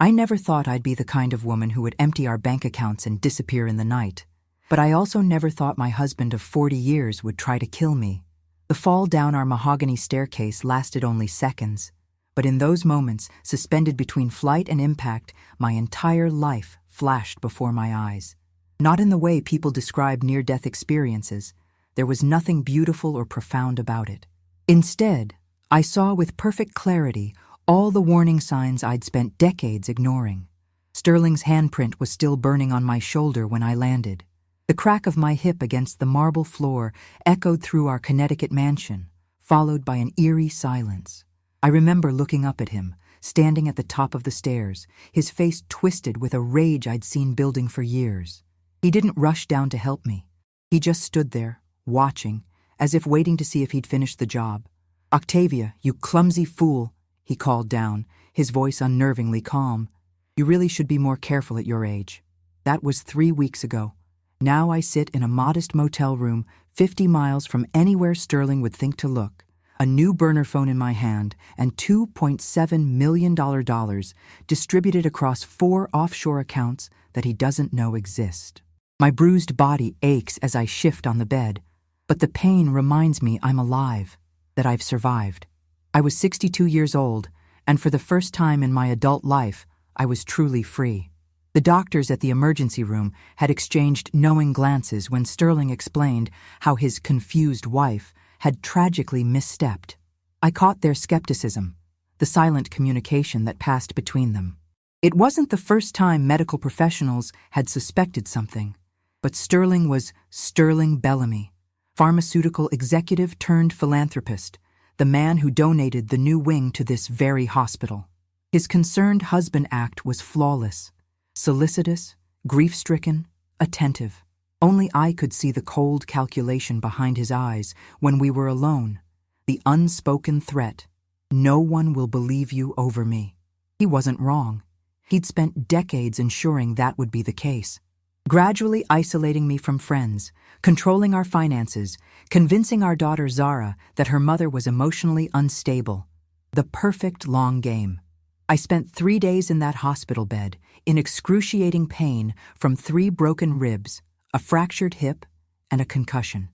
I never thought I'd be the kind of woman who would empty our bank accounts and disappear in the night. But I also never thought my husband of 40 years would try to kill me. The fall down our mahogany staircase lasted only seconds. But in those moments, suspended between flight and impact, my entire life flashed before my eyes. Not in the way people describe near-death experiences. There was nothing beautiful or profound about it. Instead, I saw with perfect clarity all the warning signs I'd spent decades ignoring. Sterling's handprint was still burning on my shoulder when I landed. The crack of my hip against the marble floor echoed through our Connecticut mansion, followed by an eerie silence. I remember looking up at him, standing at the top of the stairs, his face twisted with a rage I'd seen building for years. He didn't rush down to help me. He just stood there, watching, as if waiting to see if he'd finish the job. "Octavia, you clumsy fool," he called down, his voice unnervingly calm. "You really should be more careful at your age." That was 3 weeks ago. Now I sit in a modest motel room 50 miles from anywhere Sterling would think to look, a new burner phone in my hand, and $2.7 million distributed across 4 offshore accounts that he doesn't know exist. My bruised body aches as I shift on the bed, but the pain reminds me I'm alive, that I've survived. I was 62 years old, and for the first time in my adult life, I was truly free. The doctors at the emergency room had exchanged knowing glances when Sterling explained how his confused wife had tragically misstepped. I caught their skepticism, the silent communication that passed between them. It wasn't the first time medical professionals had suspected something, but Sterling was Sterling Bellamy, pharmaceutical executive turned philanthropist, the man who donated the new wing to this very hospital. His concerned husband act was flawless. Solicitous, grief-stricken, attentive. Only I could see the cold calculation behind his eyes when we were alone, the unspoken threat. "No one will believe you over me." He wasn't wrong. He'd spent decades ensuring that would be the case. Gradually isolating me from friends, controlling our finances, convincing our daughter Zara that her mother was emotionally unstable. The perfect long game. I spent 3 days in that hospital bed, in excruciating pain from 3 broken ribs, a fractured hip, and a concussion.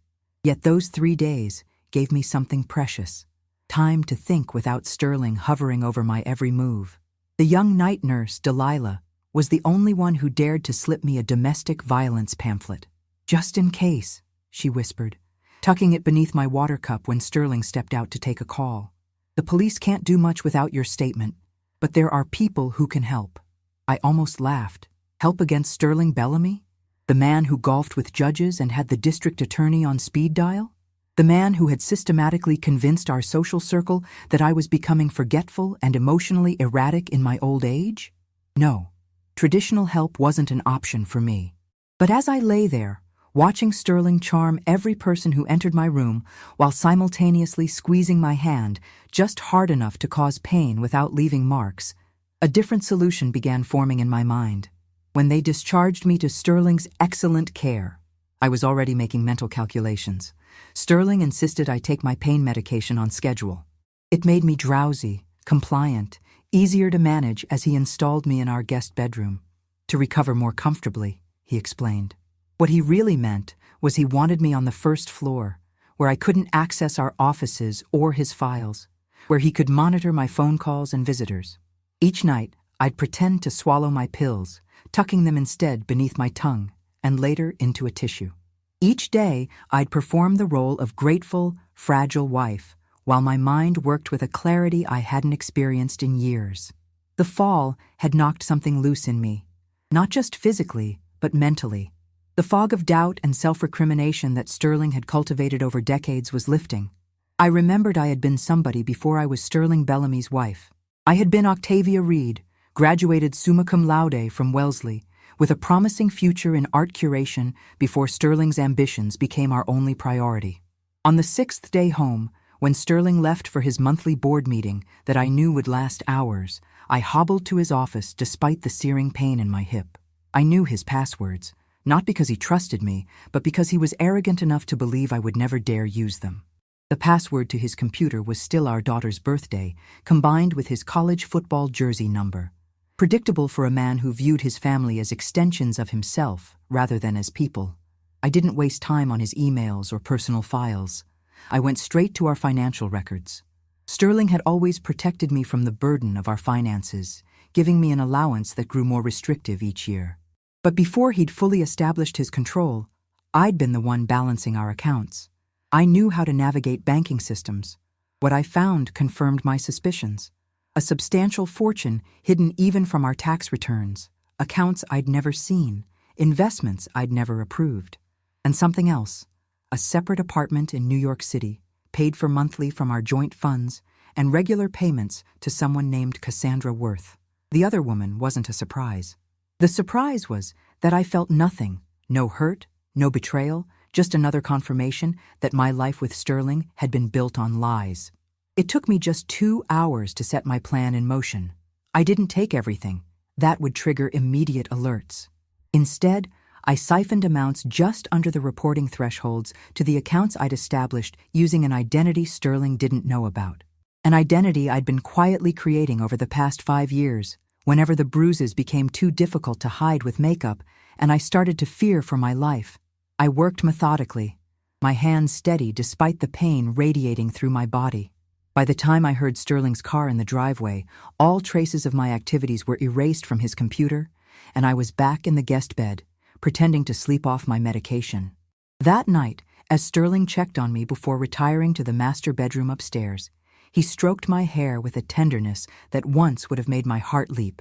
Yet those 3 days gave me something precious. Time to think without Sterling hovering over my every move. The young night nurse, Delilah, was the only one who dared to slip me a domestic violence pamphlet. "Just in case," she whispered, tucking it beneath my water cup when Sterling stepped out to take a call. "The police can't do much without your statement. But there are people who can help." I almost laughed. Help against Sterling Bellamy? The man who golfed with judges and had the district attorney on speed dial? The man who had systematically convinced our social circle that I was becoming forgetful and emotionally erratic in my old age? No, traditional help wasn't an option for me. But as I lay there, watching Sterling charm every person who entered my room while simultaneously squeezing my hand just hard enough to cause pain without leaving marks, a different solution began forming in my mind. When they discharged me to Sterling's excellent care, I was already making mental calculations. Sterling insisted I take my pain medication on schedule. It made me drowsy, compliant, easier to manage as he installed me in our guest bedroom. To recover more comfortably, he explained. What he really meant was he wanted me on the first floor, where I couldn't access our offices or his files, where he could monitor my phone calls and visitors. Each night, I'd pretend to swallow my pills, tucking them instead beneath my tongue and later into a tissue. Each day, I'd perform the role of grateful, fragile wife, while my mind worked with a clarity I hadn't experienced in years. The fall had knocked something loose in me, not just physically, but mentally. The fog of doubt and self-recrimination that Sterling had cultivated over decades was lifting. I remembered I had been somebody before I was Sterling Bellamy's wife. I had been Octavia Reed, graduated summa cum laude from Wellesley, with a promising future in art curation before Sterling's ambitions became our only priority. On the 6th day home, when Sterling left for his monthly board meeting that I knew would last hours, I hobbled to his office despite the searing pain in my hip. I knew his passwords. Not because he trusted me, but because he was arrogant enough to believe I would never dare use them. The password to his computer was still our daughter's birthday, combined with his college football jersey number. Predictable for a man who viewed his family as extensions of himself rather than as people. I didn't waste time on his emails or personal files. I went straight to our financial records. Sterling had always protected me from the burden of our finances, giving me an allowance that grew more restrictive each year. But before he'd fully established his control, I'd been the one balancing our accounts. I knew how to navigate banking systems. What I found confirmed my suspicions. A substantial fortune hidden even from our tax returns, accounts I'd never seen, investments I'd never approved. And something else, a separate apartment in New York City, paid for monthly from our joint funds, and regular payments to someone named Cassandra Worth. The other woman wasn't a surprise. The surprise was that I felt nothing, no hurt, no betrayal, just another confirmation that my life with Sterling had been built on lies. It took me just 2 hours to set my plan in motion. I didn't take everything. That would trigger immediate alerts. Instead, I siphoned amounts just under the reporting thresholds to the accounts I'd established using an identity Sterling didn't know about. An identity I'd been quietly creating over the past 5 years, whenever the bruises became too difficult to hide with makeup and I started to fear for my life. I worked methodically, my hands steady despite the pain radiating through my body. By the time I heard Sterling's car in the driveway, all traces of my activities were erased from his computer, and I was back in the guest bed, pretending to sleep off my medication. That night, as Sterling checked on me before retiring to the master bedroom upstairs, he stroked my hair with a tenderness that once would have made my heart leap.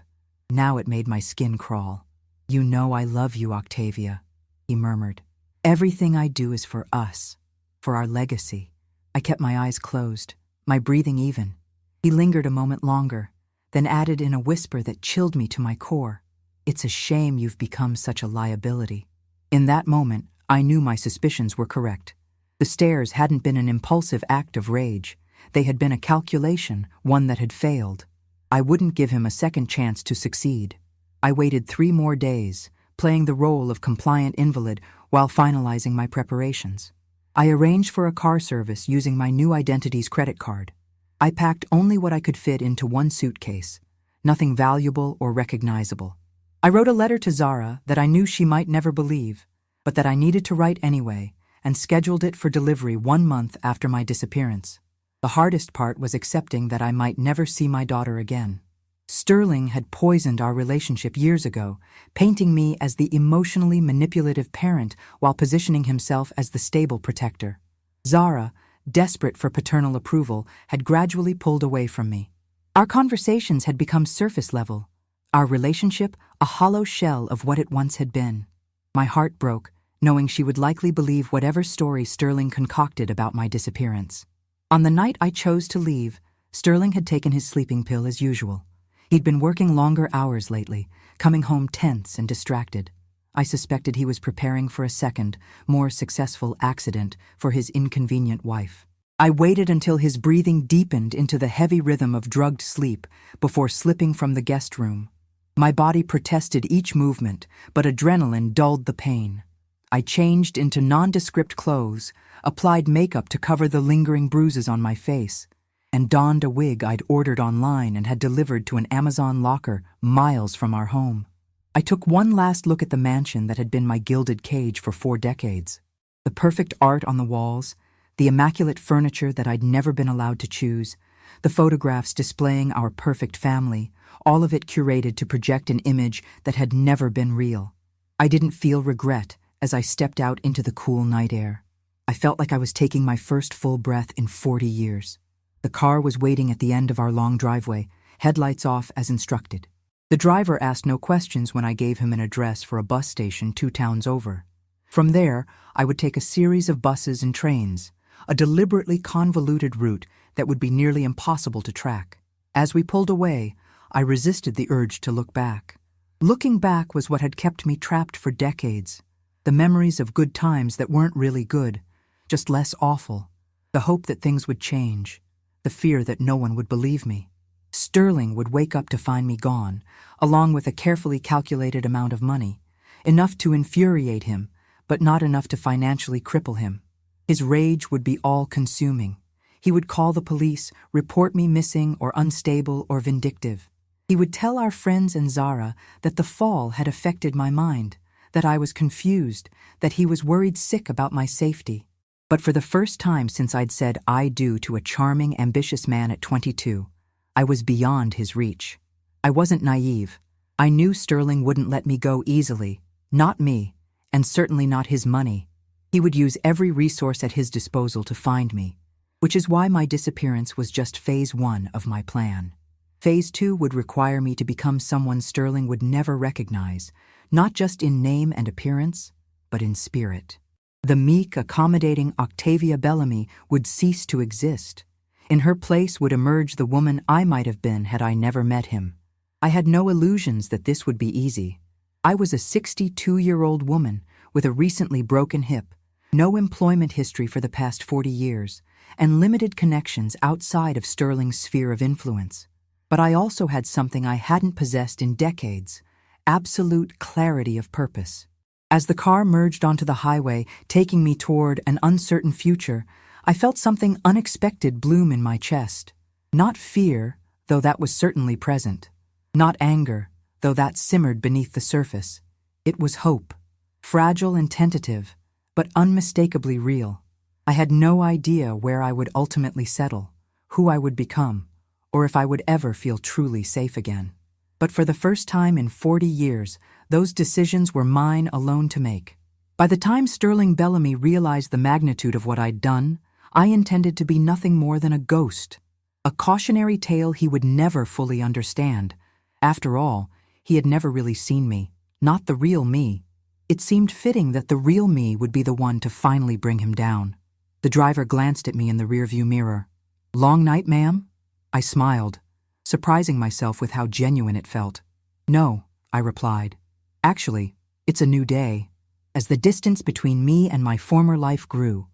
Now it made my skin crawl. "You know I love you, Octavia," he murmured. "Everything I do is for us, for our legacy." I kept my eyes closed, my breathing even. He lingered a moment longer, then added in a whisper that chilled me to my core, "It's a shame you've become such a liability." In that moment, I knew my suspicions were correct. The stares hadn't been an impulsive act of rage. They had been a calculation, one that had failed. I wouldn't give him a second chance to succeed. I waited 3 more days, playing the role of compliant invalid while finalizing my preparations. I arranged for a car service using my new identity's credit card. I packed only what I could fit into one suitcase, nothing valuable or recognizable. I wrote a letter to Zara that I knew she might never believe, but that I needed to write anyway, and scheduled it for delivery 1 month after my disappearance. The hardest part was accepting that I might never see my daughter again. Sterling had poisoned our relationship years ago, painting me as the emotionally manipulative parent while positioning himself as the stable protector. Zara, desperate for paternal approval, had gradually pulled away from me. Our conversations had become surface level, our relationship a hollow shell of what it once had been. My heart broke, knowing she would likely believe whatever story Sterling concocted about my disappearance. On the night I chose to leave, Sterling had taken his sleeping pill as usual. He'd been working longer hours lately, coming home tense and distracted. I suspected he was preparing for a second, more successful accident for his inconvenient wife. I waited until his breathing deepened into the heavy rhythm of drugged sleep before slipping from the guest room. My body protested each movement, but adrenaline dulled the pain. I changed into nondescript clothes, applied makeup to cover the lingering bruises on my face, and donned a wig I'd ordered online and had delivered to an Amazon locker miles from our home. I took one last look at the mansion that had been my gilded cage for 4 decades. The perfect art on the walls, the immaculate furniture that I'd never been allowed to choose, the photographs displaying our perfect family, all of it curated to project an image that had never been real. I didn't feel regret as I stepped out into the cool night air. I felt like I was taking my first full breath in 40 years. The car was waiting at the end of our long driveway, headlights off as instructed. The driver asked no questions when I gave him an address for a bus station 2 towns over. From there, I would take a series of buses and trains, a deliberately convoluted route that would be nearly impossible to track. As we pulled away, I resisted the urge to look back. Looking back was what had kept me trapped for decades. The memories of good times that weren't really good, just less awful. The hope that things would change. The fear that no one would believe me. Sterling would wake up to find me gone, along with a carefully calculated amount of money, enough to infuriate him, but not enough to financially cripple him. His rage would be all-consuming. He would call the police, report me missing or unstable or vindictive. He would tell our friends and Zara that the fall had affected my mind, that I was confused, that he was worried sick about my safety. But for the first time since I'd said I do to a charming, ambitious man at 22, I was beyond his reach. I wasn't naive. I knew Sterling wouldn't let me go easily, not me, and certainly not his money. He would use every resource at his disposal to find me, which is why my disappearance was just phase 1 of my plan. Phase 2 would require me to become someone Sterling would never recognize, not just in name and appearance, but in spirit. The meek, accommodating Octavia Bellamy would cease to exist. In her place would emerge the woman I might have been had I never met him. I had no illusions that this would be easy. I was a 62-year-old woman with a recently broken hip, no employment history for the past 40 years, and limited connections outside of Sterling's sphere of influence. But I also had something I hadn't possessed in decades: absolute clarity of purpose. As the car merged onto the highway, taking me toward an uncertain future, I felt something unexpected bloom in my chest. Not fear, though that was certainly present. Not anger, though that simmered beneath the surface. It was hope, fragile and tentative, but unmistakably real. I had no idea where I would ultimately settle, who I would become, or if I would ever feel truly safe again. But for the first time in 40 years, those decisions were mine alone to make. By the time Sterling Bellamy realized the magnitude of what I'd done, I intended to be nothing more than a ghost, a cautionary tale he would never fully understand. After all, he had never really seen me, not the real me. It seemed fitting that the real me would be the one to finally bring him down. The driver glanced at me in the rearview mirror. "Long night, ma'am?" I smiled, surprising myself with how genuine it felt. "No," I replied. "Actually, it's a new day." As the distance between me and my former life grew,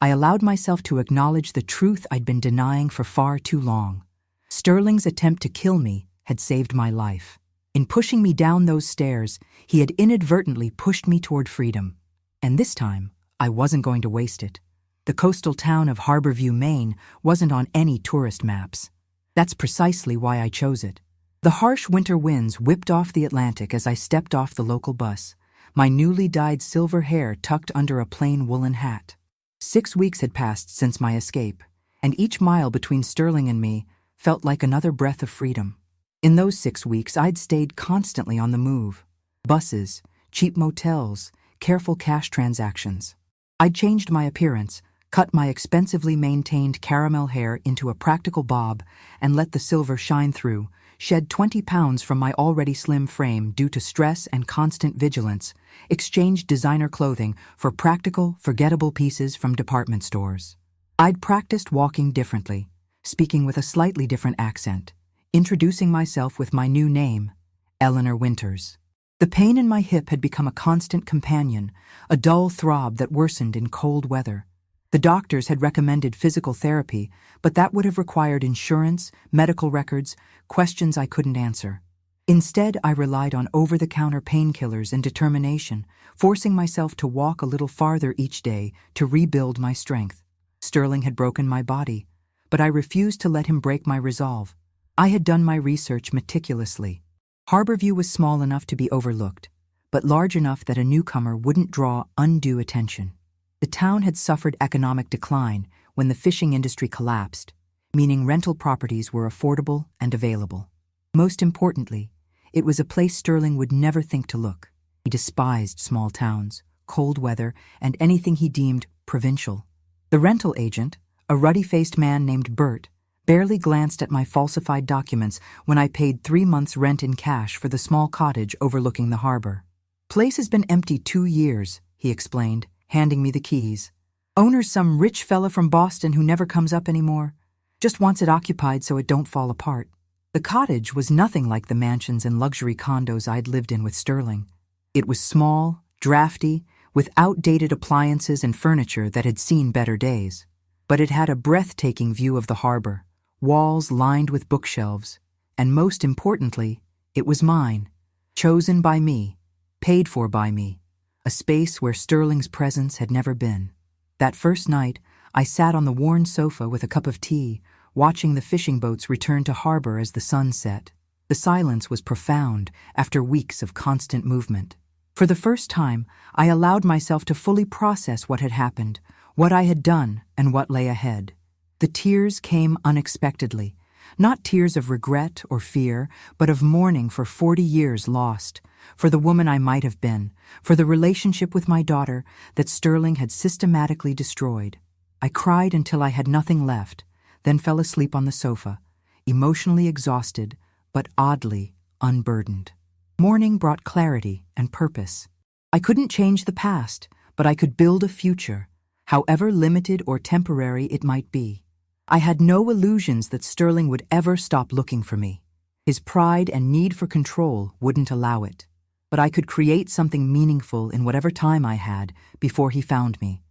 I allowed myself to acknowledge the truth I'd been denying for far too long. Sterling's attempt to kill me had saved my life. In pushing me down those stairs, he had inadvertently pushed me toward freedom. And this time, I wasn't going to waste it. The coastal town of Harborview, Maine, wasn't on any tourist maps. That's precisely why I chose it. The harsh winter winds whipped off the Atlantic as I stepped off the local bus, my newly dyed silver hair tucked under a plain woolen hat. 6 weeks had passed since my escape, and each mile between Sterling and me felt like another breath of freedom. In those 6 weeks, I'd stayed constantly on the move. Buses, cheap motels, careful cash transactions. I'd changed my appearance, cut my expensively maintained caramel hair into a practical bob, and let the silver shine through, shed 20 pounds from my already slim frame due to stress and constant vigilance, exchanged designer clothing for practical, forgettable pieces from department stores. I'd practiced walking differently, speaking with a slightly different accent, introducing myself with my new name, Eleanor Winters. The pain in my hip had become a constant companion, a dull throb that worsened in cold weather. The doctors had recommended physical therapy, but that would have required insurance, medical records, questions I couldn't answer. Instead, I relied on over-the-counter painkillers and determination, forcing myself to walk a little farther each day to rebuild my strength. Sterling had broken my body, but I refused to let him break my resolve. I had done my research meticulously. Harborview was small enough to be overlooked, but large enough that a newcomer wouldn't draw undue attention. The town had suffered economic decline when the fishing industry collapsed, meaning rental properties were affordable and available. Most importantly, it was a place Sterling would never think to look. He despised small towns, cold weather, and anything he deemed provincial. The rental agent, a ruddy-faced man named Bert, barely glanced at my falsified documents when I paid 3 months' rent in cash for the small cottage overlooking the harbor. "Place has been empty 2 years, he explained, handing me the keys. "Owner's some rich fella from Boston who never comes up anymore. Just wants it occupied so it don't fall apart." The cottage was nothing like the mansions and luxury condos I'd lived in with Sterling. It was small, drafty, with outdated appliances and furniture that had seen better days. But it had a breathtaking view of the harbor, walls lined with bookshelves, and most importantly, it was mine, chosen by me, paid for by me, a space where Sterling's presence had never been. That first night, I sat on the worn sofa with a cup of tea, watching the fishing boats return to harbor as the sun set. The silence was profound after weeks of constant movement. For the first time, I allowed myself to fully process what had happened, what I had done, and what lay ahead. The tears came unexpectedly, not tears of regret or fear, but of mourning for 40 years lost, for the woman I might have been, for the relationship with my daughter that Sterling had systematically destroyed. I cried until I had nothing left, then fell asleep on the sofa, emotionally exhausted, but oddly unburdened. Morning brought clarity and purpose. I couldn't change the past, but I could build a future, however limited or temporary it might be. I had no illusions that Sterling would ever stop looking for me. His pride and need for control wouldn't allow it. But I could create something meaningful in whatever time I had before he found me.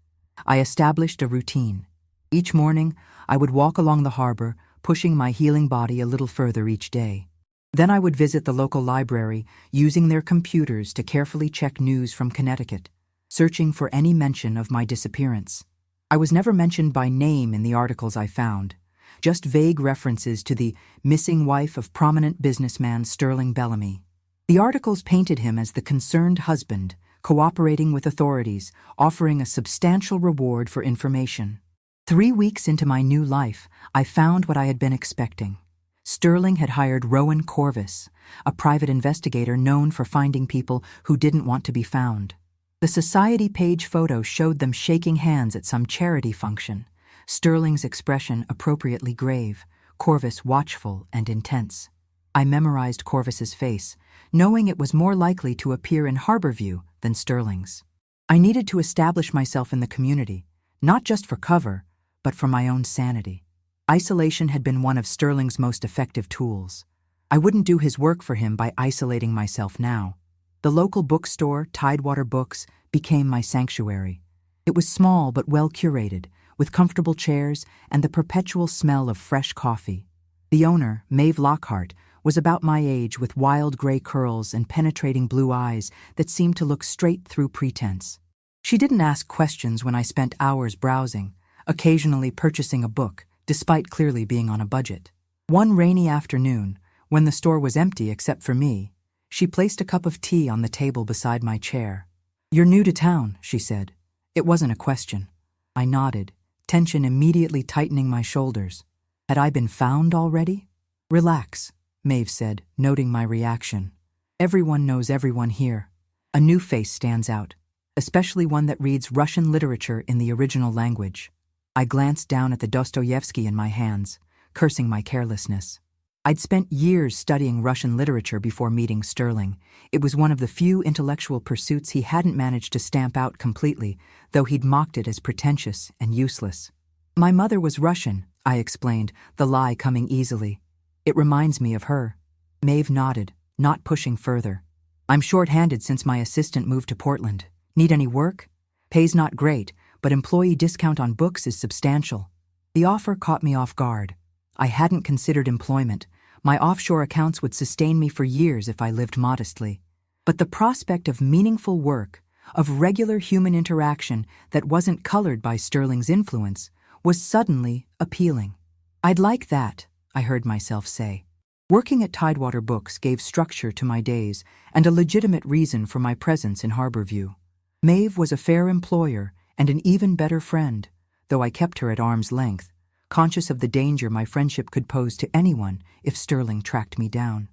I established a routine. Each morning, I would walk along the harbor, pushing my healing body a little further each day. Then I would visit the local library, using their computers to carefully check news from Connecticut, searching for any mention of my disappearance. I was never mentioned by name in the articles I found, just vague references to the missing wife of prominent businessman Sterling Bellamy. The articles painted him as the concerned husband, cooperating with authorities, offering a substantial reward for information. 3 weeks into my new life, I found what I had been expecting. Sterling had hired Rowan Corvus, a private investigator known for finding people who didn't want to be found. The society page photo showed them shaking hands at some charity function, Sterling's expression appropriately grave, Corvus watchful and intense. I memorized Corvus's face, knowing it was more likely to appear in Harborview than Sterling's. I needed to establish myself in the community, not just for cover, but for my own sanity. Isolation had been one of Sterling's most effective tools. I wouldn't do his work for him by isolating myself now. The local bookstore, Tidewater Books, became my sanctuary. It was small but well curated, with comfortable chairs and the perpetual smell of fresh coffee. The owner, Maeve Lockhart, was about my age with wild gray curls and penetrating blue eyes that seemed to look straight through pretense. She didn't ask questions when I spent hours browsing, occasionally purchasing a book, despite clearly being on a budget. One rainy afternoon, when the store was empty except for me, she placed a cup of tea on the table beside my chair. "You're new to town," she said. It wasn't a question. I nodded, tension immediately tightening my shoulders. Had I been found already? "Relax," Maeve said, noting my reaction. "Everyone knows everyone here. A new face stands out, especially one that reads Russian literature in the original language." I glanced down at the Dostoevsky in my hands, cursing my carelessness. I'd spent years studying Russian literature before meeting Sterling. It was one of the few intellectual pursuits he hadn't managed to stamp out completely, though he'd mocked it as pretentious and useless. "My mother was Russian," I explained, the lie coming easily. "It reminds me of her." Maeve nodded, not pushing further. "I'm short-handed since my assistant moved to Portland. Need any work? Pay's not great, but employee discount on books is substantial." The offer caught me off guard. I hadn't considered employment. My offshore accounts would sustain me for years if I lived modestly. But the prospect of meaningful work, of regular human interaction that wasn't colored by Sterling's influence, was suddenly appealing. "I'd like that," I heard myself say. Working at Tidewater Books gave structure to my days and a legitimate reason for my presence in Harborview. Maeve was a fair employer and an even better friend, though I kept her at arm's length, conscious of the danger my friendship could pose to anyone if Sterling tracked me down.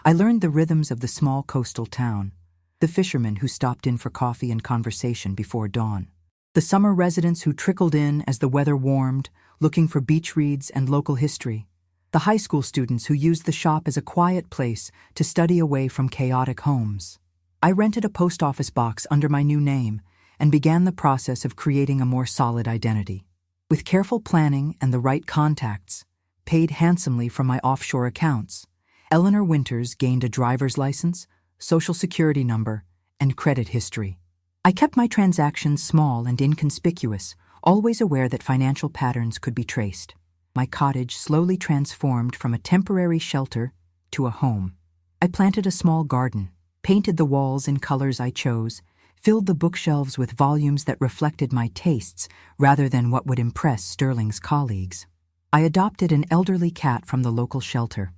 I learned the rhythms of the small coastal town, the fishermen who stopped in for coffee and conversation before dawn, the summer residents who trickled in as the weather warmed, looking for beach reads and local history, the high school students who used the shop as a quiet place to study away from chaotic homes. I rented a post office box under my new name and began the process of creating a more solid identity. With careful planning and the right contacts, paid handsomely from my offshore accounts, Eleanor Winters gained a driver's license, social security number, and credit history. I kept my transactions small and inconspicuous, always aware that financial patterns could be traced. My cottage slowly transformed from a temporary shelter to a home. I planted a small garden, painted the walls in colors I chose, filled the bookshelves with volumes that reflected my tastes rather than what would impress Sterling's colleagues. I adopted an elderly cat from the local shelter,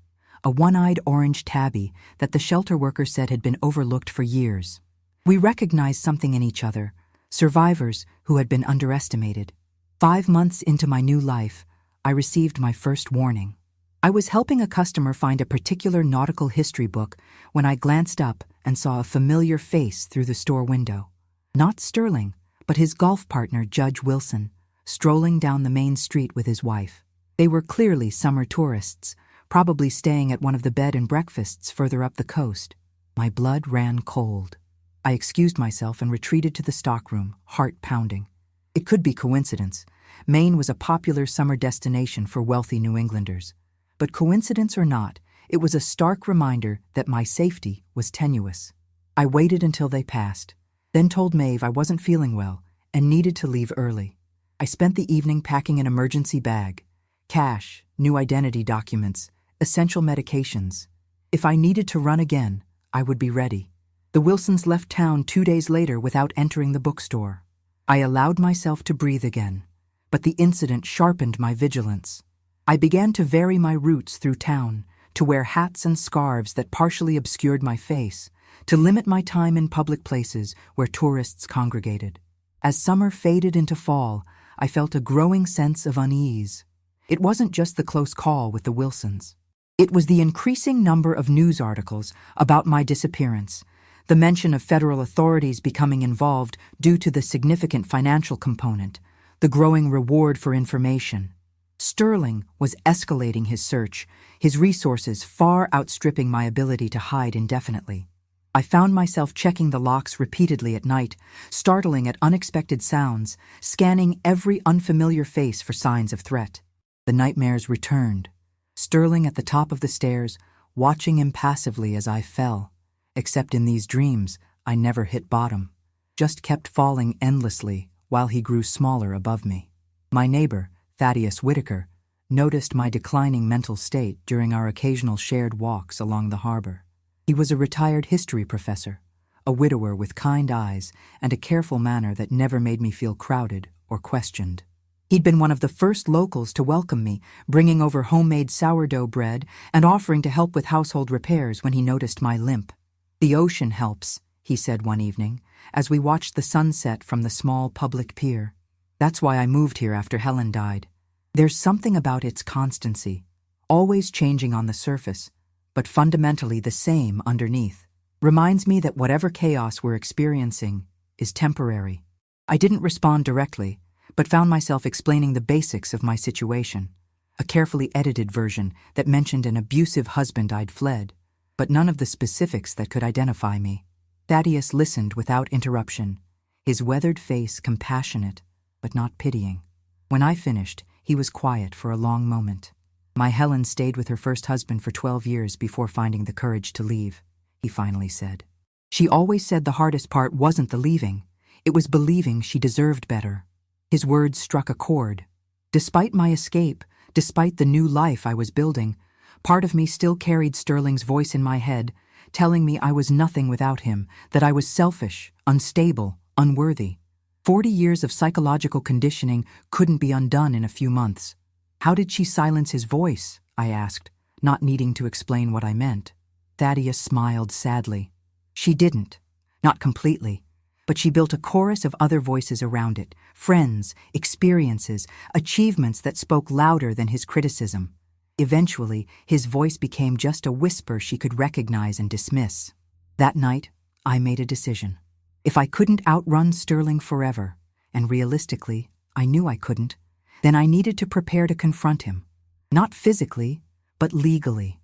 a one-eyed orange tabby that the shelter worker said had been overlooked for years. We recognized something in each other, survivors who had been underestimated. 5 months into my new life, I received my first warning. I was helping a customer find a particular nautical history book when I glanced up and saw a familiar face through the store window. Not Sterling, but his golf partner, Judge Wilson, strolling down the main street with his wife. They were clearly summer tourists, probably staying at one of the bed and breakfasts further up the coast. My blood ran cold. I excused myself and retreated to the stockroom, heart pounding. It could be coincidence. Maine was a popular summer destination for wealthy New Englanders. But coincidence or not, it was a stark reminder that my safety was tenuous. I waited until they passed, then told Maeve I wasn't feeling well and needed to leave early. I spent the evening packing an emergency bag, cash, new identity documents, essential medications. If I needed to run again, I would be ready. The Wilsons left town 2 days later without entering the bookstore. I allowed myself to breathe again, but the incident sharpened my vigilance. I began to vary my routes through town, to wear hats and scarves that partially obscured my face, to limit my time in public places where tourists congregated. As summer faded into fall, I felt a growing sense of unease. It wasn't just the close call with the Wilsons. It was the increasing number of news articles about my disappearance, the mention of federal authorities becoming involved due to the significant financial component, the growing reward for information. Sterling was escalating his search, his resources far outstripping my ability to hide indefinitely. I found myself checking the locks repeatedly at night, startling at unexpected sounds, scanning every unfamiliar face for signs of threat. The nightmares returned. Sterling at the top of the stairs, watching impassively as I fell. Except in these dreams, I never hit bottom, just kept falling endlessly while he grew smaller above me. My neighbor, Thaddeus Whitaker, noticed my declining mental state during our occasional shared walks along the harbor. He was a retired history professor, a widower with kind eyes and a careful manner that never made me feel crowded or questioned. He'd been one of the first locals to welcome me, bringing over homemade sourdough bread and offering to help with household repairs when he noticed my limp. "The ocean helps," he said one evening, as we watched the sunset from the small public pier. "That's why I moved here after Helen died. There's something about its constancy, always changing on the surface, but fundamentally the same underneath. Reminds me that whatever chaos we're experiencing is temporary." I didn't respond directly, but found myself explaining the basics of my situation. A carefully edited version that mentioned an abusive husband I'd fled, but none of the specifics that could identify me. Thaddeus listened without interruption, his weathered face compassionate, but not pitying. When I finished, he was quiet for a long moment. "My Helen stayed with her first husband for 12 years before finding the courage to leave," he finally said. "She always said the hardest part wasn't the leaving, it was believing she deserved better." His words struck a chord. Despite my escape, despite the new life I was building, part of me still carried Sterling's voice in my head, telling me I was nothing without him, that I was selfish, unstable, unworthy. 40 years of psychological conditioning couldn't be undone in a few months. "How did she silence his voice?" I asked, not needing to explain what I meant. Thaddeus smiled sadly. "She didn't. Not completely. But she built a chorus of other voices around it, friends, experiences, achievements that spoke louder than his criticism. Eventually, his voice became just a whisper she could recognize and dismiss." That night, I made a decision. If I couldn't outrun Sterling forever, and realistically, I knew I couldn't, then I needed to prepare to confront him. Not physically, but legally.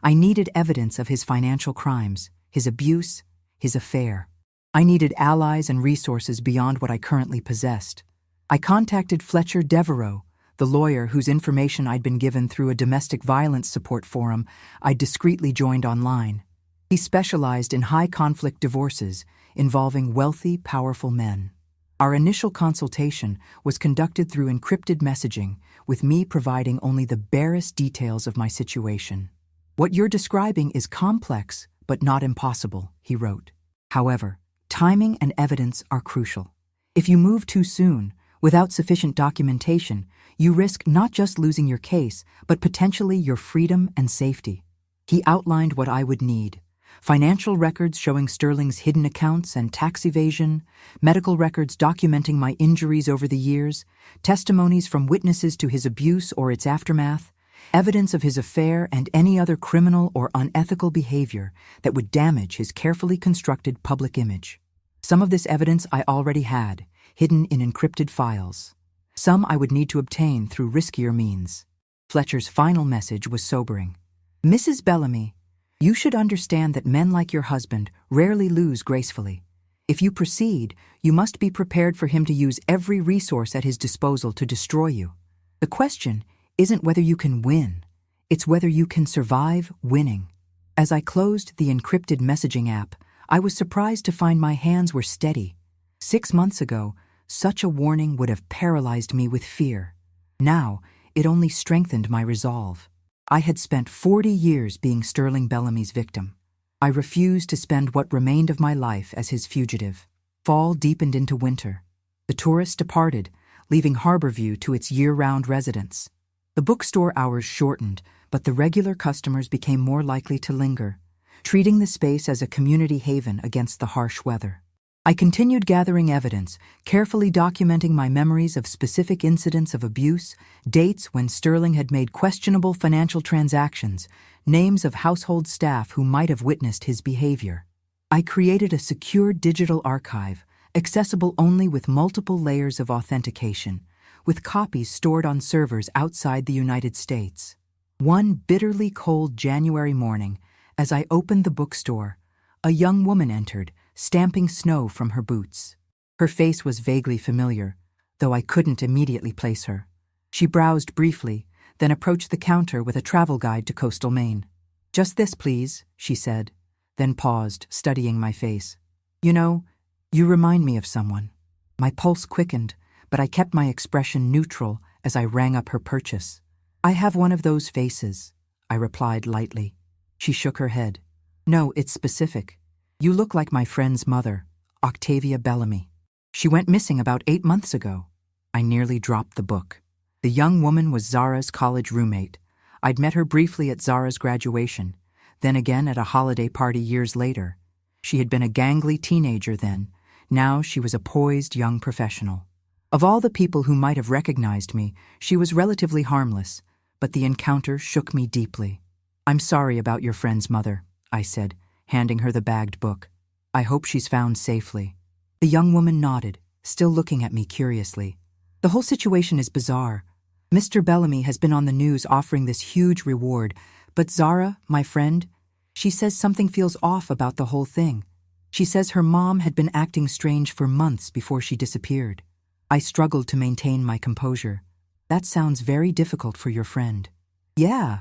I needed evidence of his financial crimes, his abuse, his affair. I needed allies and resources beyond what I currently possessed. I contacted Fletcher Devereaux, the lawyer whose information I'd been given through a domestic violence support forum I'd discreetly joined online. He specialized in high-conflict divorces involving wealthy, powerful men. Our initial consultation was conducted through encrypted messaging, with me providing only the barest details of my situation. "What you're describing is complex, but not impossible," he wrote. "However, timing and evidence are crucial. If you move too soon, without sufficient documentation, you risk not just losing your case, but potentially your freedom and safety. He outlined what I would need: financial records showing Sterling's hidden accounts and tax evasion, medical records documenting my injuries over the years, testimonies from witnesses to his abuse or its aftermath, evidence of his affair and any other criminal or unethical behavior that would damage his carefully constructed public image. Some of this evidence I already had, hidden in encrypted files. Some I would need to obtain through riskier means. Fletcher's final message was sobering. "Mrs. Bellamy, you should understand that men like your husband rarely lose gracefully. If you proceed, you must be prepared for him to use every resource at his disposal to destroy you. The question isn't whether you can win, it's whether you can survive winning." As I closed the encrypted messaging app, I was surprised to find my hands were steady. 6 months ago, such a warning would have paralyzed me with fear. Now, it only strengthened my resolve. I had spent 40 years being Sterling Bellamy's victim. I refused to spend what remained of my life as his fugitive. Fall deepened into winter. The tourists departed, leaving Harborview to its year-round residents. The bookstore hours shortened, but the regular customers became more likely to linger, treating the space as a community haven against the harsh weather. I continued gathering evidence, carefully documenting my memories of specific incidents of abuse, dates when Sterling had made questionable financial transactions, names of household staff who might have witnessed his behavior. I created a secure digital archive, accessible only with multiple layers of authentication, with copies stored on servers outside the United States. One bitterly cold January morning, as I opened the bookstore, a young woman entered, stamping snow from her boots. Her face was vaguely familiar, though I couldn't immediately place her. She browsed briefly, then approached the counter with a travel guide to coastal Maine. "Just this, please," she said, then paused, studying my face. "You know, you remind me of someone." My pulse quickened, but I kept my expression neutral as I rang up her purchase. "I have one of those faces," I replied lightly. She shook her head. "No, it's specific. You look like my friend's mother, Octavia Bellamy. She went missing about 8 months ago." I nearly dropped the book. The young woman was Zara's college roommate. I'd met her briefly at Zara's graduation, then again at a holiday party years later. She had been a gangly teenager then. Now she was a poised young professional. Of all the people who might have recognized me, she was relatively harmless, but the encounter shook me deeply. "I'm sorry about your friend's mother," I said, handing her the bagged book. "I hope she's found safely." The young woman nodded, still looking at me curiously. "The whole situation is bizarre. Mr. Bellamy has been on the news offering this huge reward, but Zara, my friend, she says something feels off about the whole thing. She says her mom had been acting strange for months before she disappeared." I struggled to maintain my composure. "That sounds very difficult for your friend." "Yeah.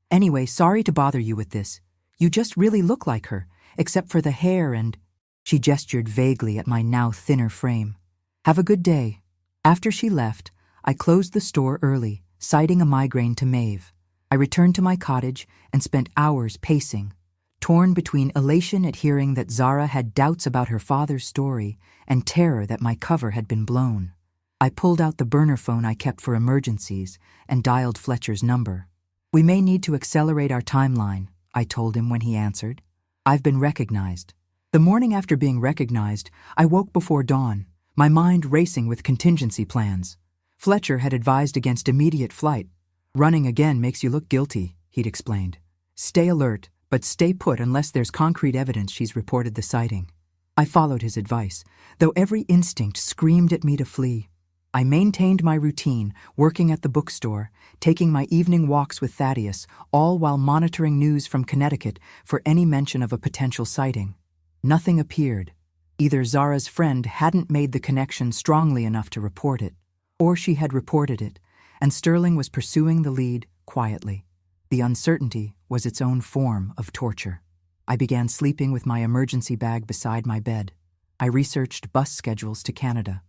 Anyway, sorry to bother you with this. You just really look like her, except for the hair and—" She gestured vaguely at my now thinner frame. "Have a good day." After she left, I closed the store early, citing a migraine to Maeve. I returned to my cottage and spent hours pacing, torn between elation at hearing that Zara had doubts about her father's story and terror that my cover had been blown. I pulled out the burner phone I kept for emergencies and dialed Fletcher's number. "We may need to accelerate our timeline," I told him when he answered. "I've been recognized." The morning after being recognized, I woke before dawn, my mind racing with contingency plans. Fletcher had advised against immediate flight. "Running again makes you look guilty," he'd explained. "Stay alert, but stay put unless there's concrete evidence she's reported the sighting." I followed his advice, though every instinct screamed at me to flee. I maintained my routine, working at the bookstore, taking my evening walks with Thaddeus, all while monitoring news from Connecticut for any mention of a potential sighting. Nothing appeared. Either Zara's friend hadn't made the connection strongly enough to report it, or she had reported it, and Sterling was pursuing the lead quietly. The uncertainty was its own form of torture. I began sleeping with my emergency bag beside my bed. I researched bus schedules to Canada.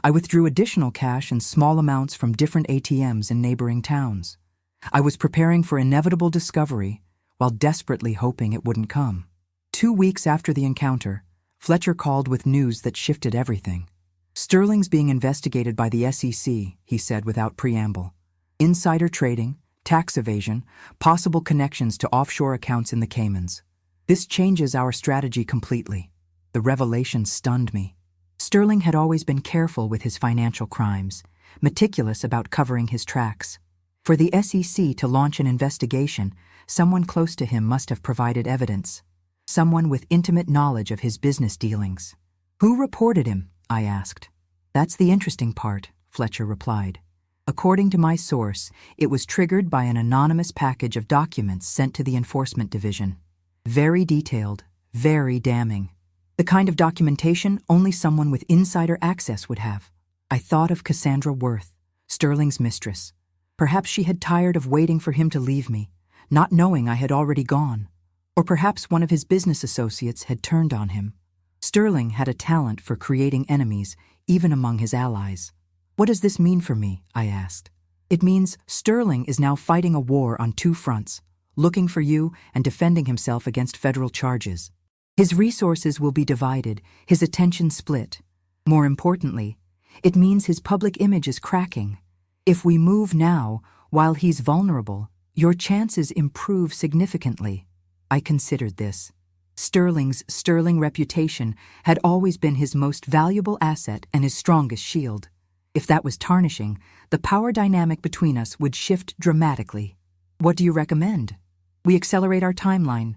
I withdrew additional cash in small amounts from different ATMs in neighboring towns. I was preparing for inevitable discovery while desperately hoping it wouldn't come. 2 weeks after the encounter, Fletcher called with news that shifted everything. "Sterling's being investigated by the SEC," he said without preamble. "Insider trading, tax evasion, possible connections to offshore accounts in the Caymans. This changes our strategy completely. The revelation stunned me. Sterling had always been careful with his financial crimes, meticulous about covering his tracks. For the SEC to launch an investigation, someone close to him must have provided evidence. Someone with intimate knowledge of his business dealings. Who reported him? I asked. That's the interesting part, Fletcher replied. According to my source, it was triggered by an anonymous package of documents sent to the Enforcement Division. Very detailed, very damning. The kind of documentation only someone with insider access would have. I thought of Cassandra Worth, Sterling's mistress. Perhaps she had tired of waiting for him to leave me, not knowing I had already gone. Or perhaps one of his business associates had turned on him. Sterling had a talent for creating enemies, even among his allies. What does this mean for me? I asked. It means Sterling is now fighting a war on two fronts, looking for you and defending himself against federal charges. His resources will be divided, his attention split. More importantly, it means his public image is cracking. If we move now, while he's vulnerable, your chances improve significantly. I considered this. Sterling's sterling reputation had always been his most valuable asset and his strongest shield. If that was tarnishing, the power dynamic between us would shift dramatically. What do you recommend? We accelerate our timeline.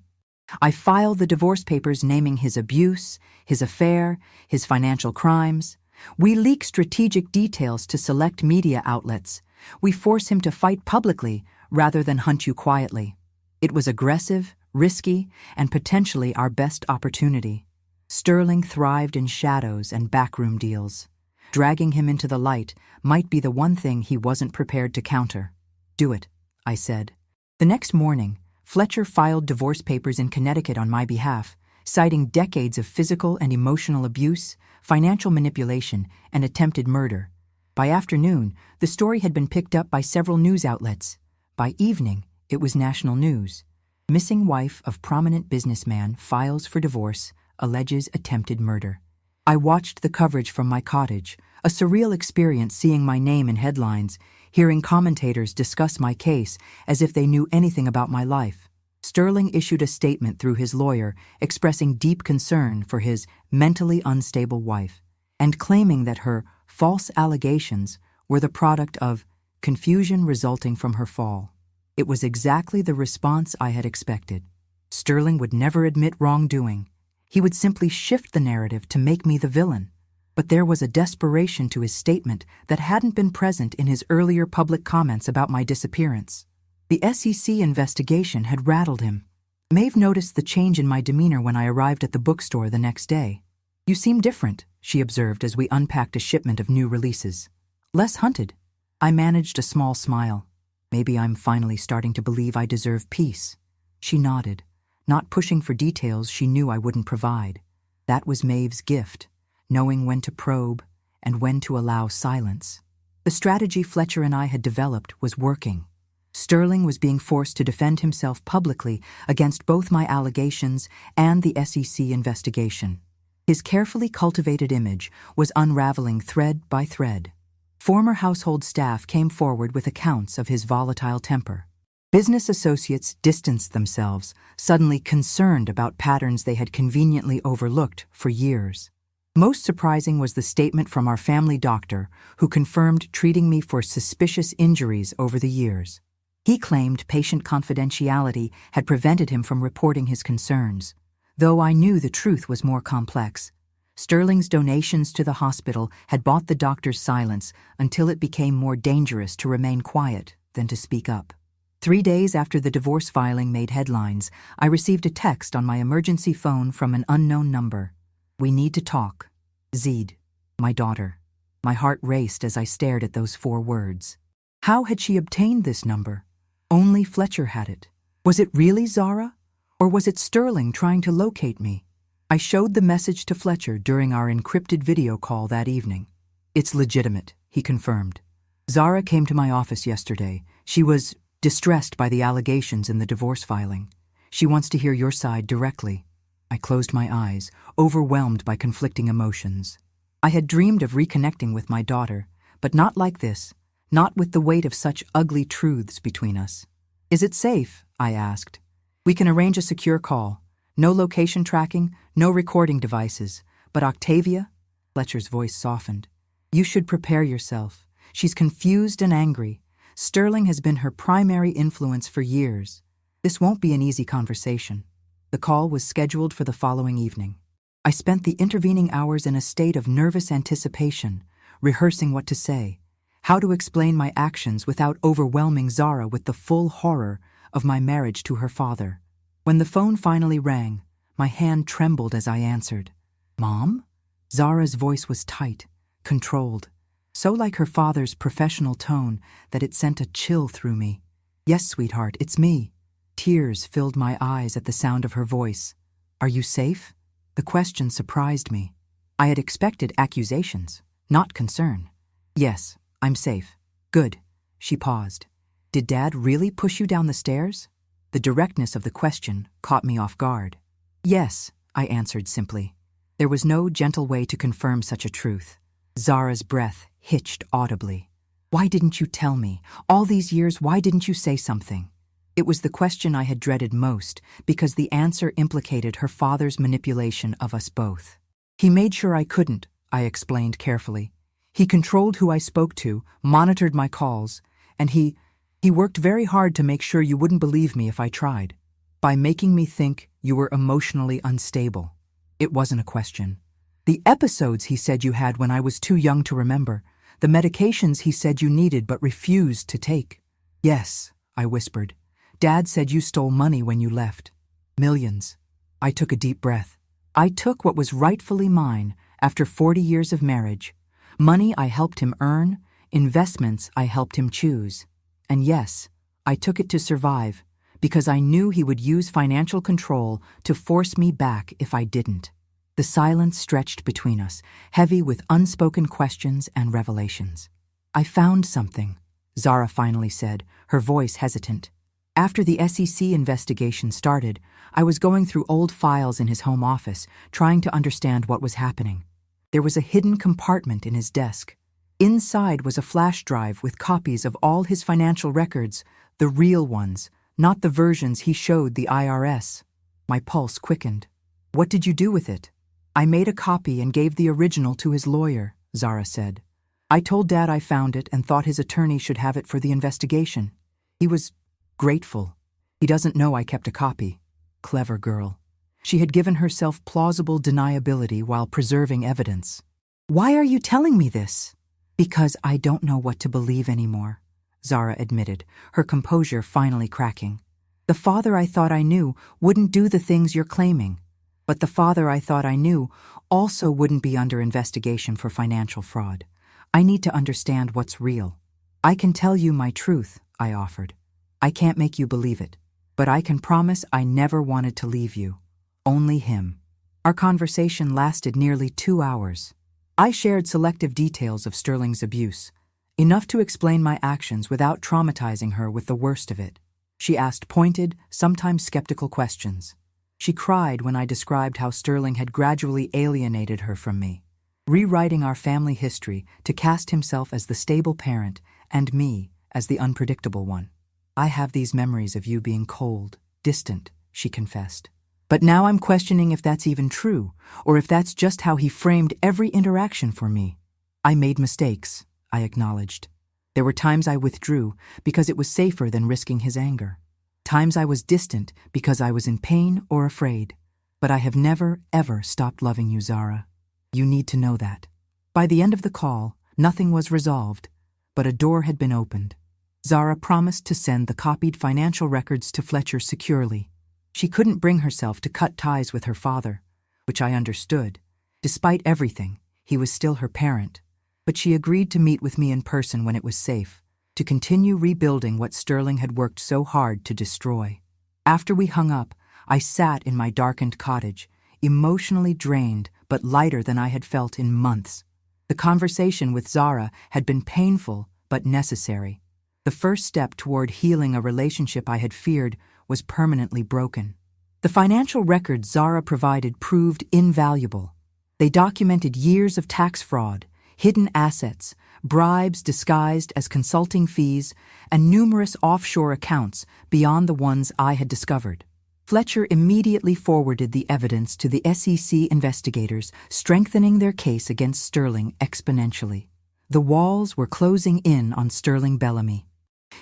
I file the divorce papers naming his abuse, his affair, his financial crimes. We leak strategic details to select media outlets. We force him to fight publicly rather than hunt you quietly. It was aggressive, risky, and potentially our best opportunity. Sterling thrived in shadows and backroom deals. Dragging him into the light might be the one thing he wasn't prepared to counter. Do it, I said. The next morning, Fletcher filed divorce papers in Connecticut on my behalf, citing decades of physical and emotional abuse, financial manipulation, and attempted murder. By afternoon, the story had been picked up by several news outlets. By evening, it was national news. Missing wife of prominent businessman files for divorce, alleges attempted murder. I watched the coverage from my cottage, a surreal experience seeing my name in headlines, hearing commentators discuss my case as if they knew anything about my life. Sterling issued a statement through his lawyer expressing deep concern for his mentally unstable wife and claiming that her false allegations were the product of confusion resulting from her fall. It was exactly the response I had expected. Sterling would never admit wrongdoing. He would simply shift the narrative to make me the villain. But there was a desperation to his statement that hadn't been present in his earlier public comments about my disappearance. The SEC investigation had rattled him. Maeve noticed the change in my demeanor when I arrived at the bookstore the next day. You seem different, she observed as we unpacked a shipment of new releases. Less hunted. I managed a small smile. Maybe I'm finally starting to believe I deserve peace. She nodded, not pushing for details she knew I wouldn't provide. That was Maeve's gift, knowing when to probe and when to allow silence. The strategy Fletcher and I had developed was working. Sterling was being forced to defend himself publicly against both my allegations and the SEC investigation. His carefully cultivated image was unraveling thread by thread. Former household staff came forward with accounts of his volatile temper. Business associates distanced themselves, suddenly concerned about patterns they had conveniently overlooked for years. Most surprising was the statement from our family doctor, who confirmed treating me for suspicious injuries over the years. He claimed patient confidentiality had prevented him from reporting his concerns, though I knew the truth was more complex. Sterling's donations to the hospital had bought the doctor's silence until it became more dangerous to remain quiet than to speak up. 3 days after the divorce filing made headlines, I received a text on my emergency phone from an unknown number. We need to talk. Zed, my daughter. My heart raced as I stared at those 4 words. How had she obtained this number? Only Fletcher had it. Was it really Zara? Or was it Sterling trying to locate me? I showed the message to Fletcher during our encrypted video call that evening. It's legitimate, he confirmed. Zara came to my office yesterday. She was distressed by the allegations in the divorce filing. She wants to hear your side directly. I closed my eyes, overwhelmed by conflicting emotions. I had dreamed of reconnecting with my daughter, but not like this, not with the weight of such ugly truths between us. Is it safe? I asked. We can arrange a secure call. No location tracking, no recording devices. But Octavia? Fletcher's voice softened. You should prepare yourself. She's confused and angry. Sterling has been her primary influence for years. This won't be an easy conversation. The call was scheduled for the following evening. I spent the intervening hours in a state of nervous anticipation, rehearsing what to say, how to explain my actions without overwhelming Zara with the full horror of my marriage to her father. When the phone finally rang, my hand trembled as I answered. Mom? Zara's voice was tight, controlled, so like her father's professional tone that it sent a chill through me. Yes, sweetheart, it's me. Tears filled my eyes at the sound of her voice. Are you safe? The question surprised me. I had expected accusations, not concern. Yes, I'm safe. Good. She paused. Did Dad really push you down the stairs? The directness of the question caught me off guard. Yes, I answered simply. There was no gentle way to confirm such a truth. Zara's breath hitched audibly. Why didn't you tell me? All these years, why didn't you say something? It was the question I had dreaded most because the answer implicated her father's manipulation of us both. He made sure I couldn't, I explained carefully. He controlled who I spoke to, monitored my calls, and he worked very hard to make sure you wouldn't believe me if I tried. By making me think you were emotionally unstable. It wasn't a question. The episodes he said you had when I was too young to remember, the medications he said you needed but refused to take. Yes, I whispered. Dad said you stole money when you left. Millions. I took a deep breath. I took what was rightfully mine after 40 years of marriage. Money I helped him earn, investments I helped him choose. And yes, I took it to survive because I knew he would use financial control to force me back if I didn't. The silence stretched between us, heavy with unspoken questions and revelations. I found something, Zara finally said, her voice hesitant. After the SEC investigation started, I was going through old files in his home office, trying to understand what was happening. There was a hidden compartment in his desk. Inside was a flash drive with copies of all his financial records, the real ones, not the versions he showed the IRS. My pulse quickened. What did you do with it? I made a copy and gave the original to his lawyer, Zara said. I told Dad I found it and thought his attorney should have it for the investigation. He was grateful. He doesn't know I kept a copy. Clever girl. She had given herself plausible deniability while preserving evidence. Why are you telling me this? Because I don't know what to believe anymore, Zara admitted, her composure finally cracking. The father I thought I knew wouldn't do the things you're claiming. But the father I thought I knew also wouldn't be under investigation for financial fraud. I need to understand what's real. I can tell you my truth, I offered. I can't make you believe it, but I can promise I never wanted to leave you. Only him. Our conversation lasted nearly 2 hours. I shared selective details of Sterling's abuse, enough to explain my actions without traumatizing her with the worst of it. She asked pointed, sometimes skeptical questions. She cried when I described how Sterling had gradually alienated her from me, rewriting our family history to cast himself as the stable parent and me as the unpredictable one. I have these memories of you being cold, distant, she confessed. But now I'm questioning if that's even true, or if that's just how he framed every interaction for me. I made mistakes, I acknowledged. There were times I withdrew because it was safer than risking his anger. Times I was distant because I was in pain or afraid. But I have never, ever stopped loving you, Zara. You need to know that. By the end of the call, nothing was resolved, but a door had been opened. Zara promised to send the copied financial records to Fletcher securely. She couldn't bring herself to cut ties with her father, which I understood. Despite everything, he was still her parent. But she agreed to meet with me in person when it was safe, to continue rebuilding what Sterling had worked so hard to destroy. After we hung up, I sat in my darkened cottage, emotionally drained but lighter than I had felt in months. The conversation with Zara had been painful but necessary. The first step toward healing a relationship I had feared was permanently broken. The financial records Zara provided proved invaluable. They documented years of tax fraud, hidden assets, bribes disguised as consulting fees, and numerous offshore accounts beyond the ones I had discovered. Fletcher immediately forwarded the evidence to the SEC investigators, strengthening their case against Sterling exponentially. The walls were closing in on Sterling Bellamy.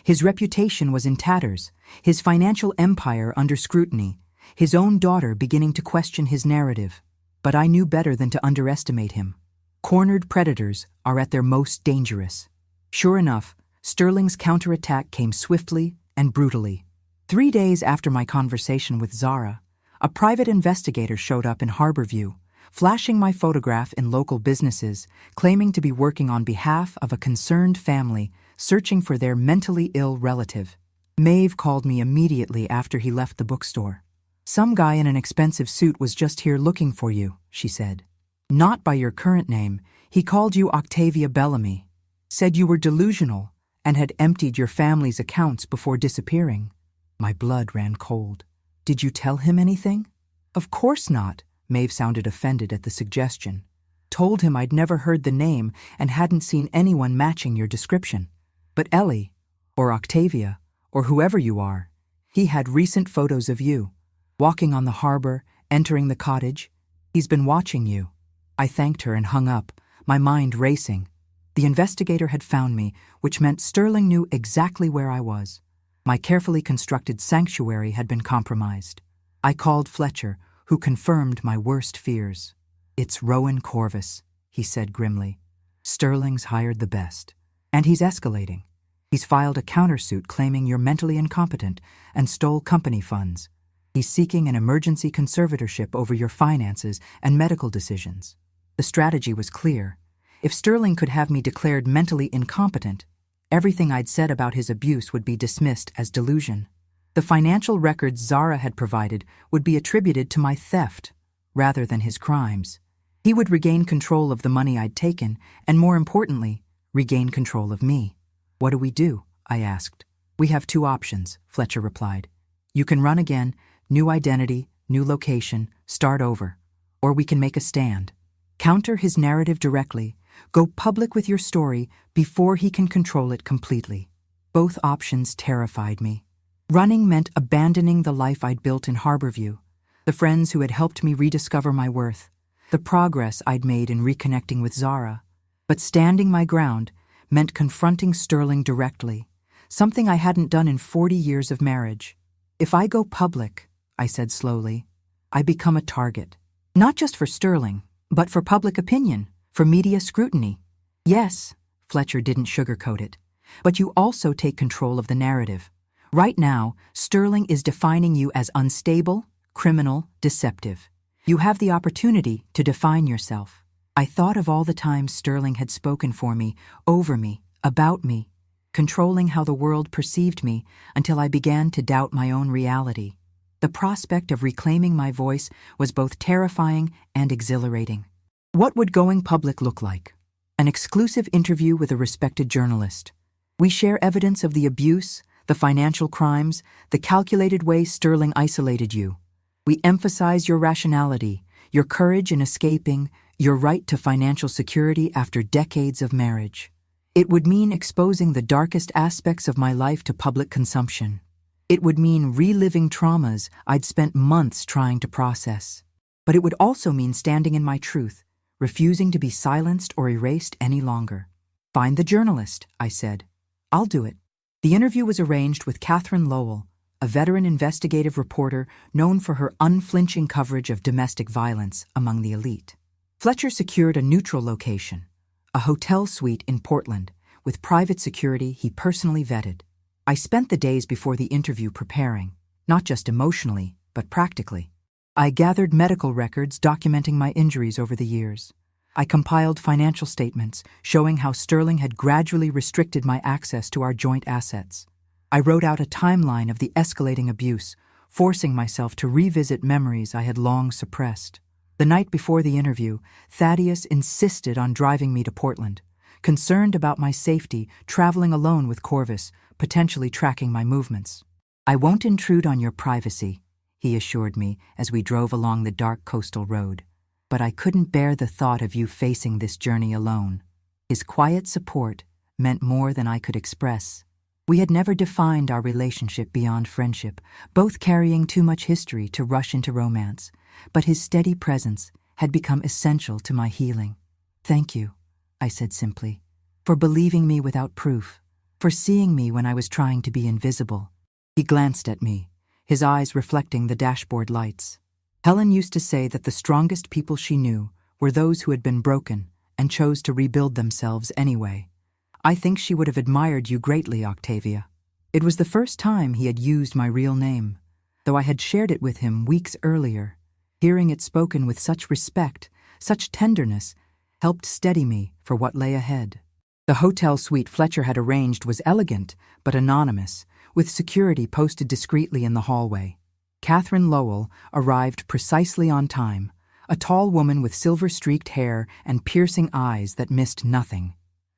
His reputation was in tatters, his financial empire under scrutiny, his own daughter beginning to question his narrative. But I knew better than to underestimate him. Cornered predators are at their most dangerous. Sure enough, Sterling's counterattack came swiftly and brutally. 3 days after my conversation with Zara, a private investigator showed up in Harborview, flashing my photograph in local businesses, claiming to be working on behalf of a concerned family searching for their mentally ill relative. Maeve called me immediately after he left the bookstore. "Some guy in an expensive suit was just here looking for you," she said. "Not by your current name. He called you Octavia Bellamy. Said you were delusional and had emptied your family's accounts before disappearing." My blood ran cold. "Did you tell him anything?" "Of course not." Maeve sounded offended at the suggestion. "Told him I'd never heard the name and hadn't seen anyone matching your description. But Ellie, or Octavia, or whoever you are, he had recent photos of you, walking on the harbor, entering the cottage. He's been watching you." I thanked her and hung up, my mind racing. The investigator had found me, which meant Sterling knew exactly where I was. My carefully constructed sanctuary had been compromised. I called Fletcher, who confirmed my worst fears. "It's Rowan Corvus," he said grimly. "Sterling's hired the best. And he's escalating. He's filed a countersuit claiming you're mentally incompetent and stole company funds. He's seeking an emergency conservatorship over your finances and medical decisions." The strategy was clear. If Sterling could have me declared mentally incompetent, everything I'd said about his abuse would be dismissed as delusion. The financial records Zara had provided would be attributed to my theft, rather than his crimes. He would regain control of the money I'd taken, and more importantly, regain control of me. "What do we do?" I asked. "We have 2 options," Fletcher replied. "You can run again, new identity, new location, start over. Or we can make a stand. Counter his narrative directly, go public with your story before he can control it completely." Both options terrified me. Running meant abandoning the life I'd built in Harborview, the friends who had helped me rediscover my worth, the progress I'd made in reconnecting with Zara. But standing my ground meant confronting Sterling directly, something I hadn't done in 40 years of marriage. "If I go public," I said slowly, "I become a target. Not just for Sterling, but for public opinion, for media scrutiny. Yes," Fletcher didn't sugarcoat it, "but you also take control of the narrative. Right now, Sterling is defining you as unstable, criminal, deceptive. You have the opportunity to define yourself." I thought of all the times Sterling had spoken for me, over me, about me, controlling how the world perceived me until I began to doubt my own reality. The prospect of reclaiming my voice was both terrifying and exhilarating. What would going public look like? An exclusive interview with a respected journalist. We share evidence of the abuse, the financial crimes, the calculated way Sterling isolated you. We emphasize your rationality, your courage in escaping, your right to financial security after decades of marriage. It would mean exposing the darkest aspects of my life to public consumption. It would mean reliving traumas I'd spent months trying to process. But it would also mean standing in my truth, refusing to be silenced or erased any longer. "Find the journalist," I said. "I'll do it." The interview was arranged with Catherine Lowell, a veteran investigative reporter known for her unflinching coverage of domestic violence among the elite. Fletcher secured a neutral location, a hotel suite in Portland, with private security he personally vetted. I spent the days before the interview preparing, not just emotionally, but practically. I gathered medical records documenting my injuries over the years. I compiled financial statements showing how Sterling had gradually restricted my access to our joint assets. I wrote out a timeline of the escalating abuse, forcing myself to revisit memories I had long suppressed. The night before the interview, Thaddeus insisted on driving me to Portland, concerned about my safety, traveling alone with Corvus, potentially tracking my movements. "I won't intrude on your privacy," he assured me as we drove along the dark coastal road. "But I couldn't bear the thought of you facing this journey alone. His quiet support meant more than I could express. We had never defined our relationship beyond friendship, both carrying too much history to rush into romance, but his steady presence had become essential to my healing. "Thank you," I said simply, "for believing me without proof, for seeing me when I was trying to be invisible." He glanced at me, his eyes reflecting the dashboard lights. "Helen used to say that the strongest people she knew were those who had been broken and chose to rebuild themselves anyway. I think she would have admired you greatly, Octavia." It was the first time he had used my real name, though I had shared it with him weeks earlier. Hearing it spoken with such respect, such tenderness, helped steady me for what lay ahead. The hotel suite Fletcher had arranged was elegant but anonymous, with security posted discreetly in the hallway. Catherine Lowell arrived precisely on time, a tall woman with silver-streaked hair and piercing eyes that missed nothing.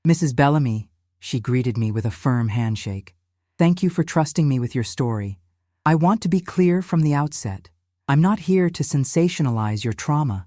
"Mrs. Bellamy," she greeted me with a firm handshake. "Thank you for trusting me with your story. I want to be clear from the outset. I'm not here to sensationalize your trauma.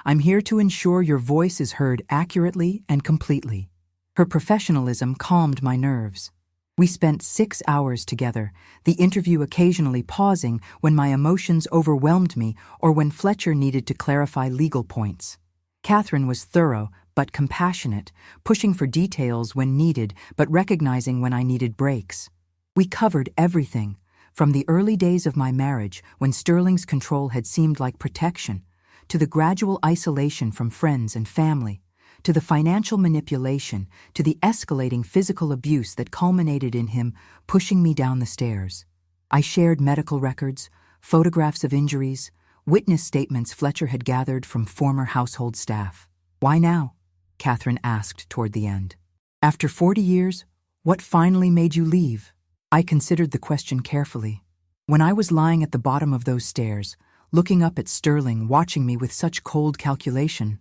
I'm here to ensure your voice is heard accurately and completely." Her professionalism calmed my nerves. We spent 6 hours together, the interview occasionally pausing when my emotions overwhelmed me or when Fletcher needed to clarify legal points. Catherine was thorough but compassionate, pushing for details when needed but recognizing when I needed breaks. We covered everything, from the early days of my marriage when Sterling's control had seemed like protection, to the gradual isolation from friends and family, to the financial manipulation, to the escalating physical abuse that culminated in him pushing me down the stairs. I shared medical records, photographs of injuries, witness statements Fletcher had gathered from former household staff. "Why now?" Catherine asked toward the end. "After 40 years, what finally made you leave?" I considered the question carefully. When I was lying at the bottom of those stairs, looking up at Sterling watching me with such cold calculation,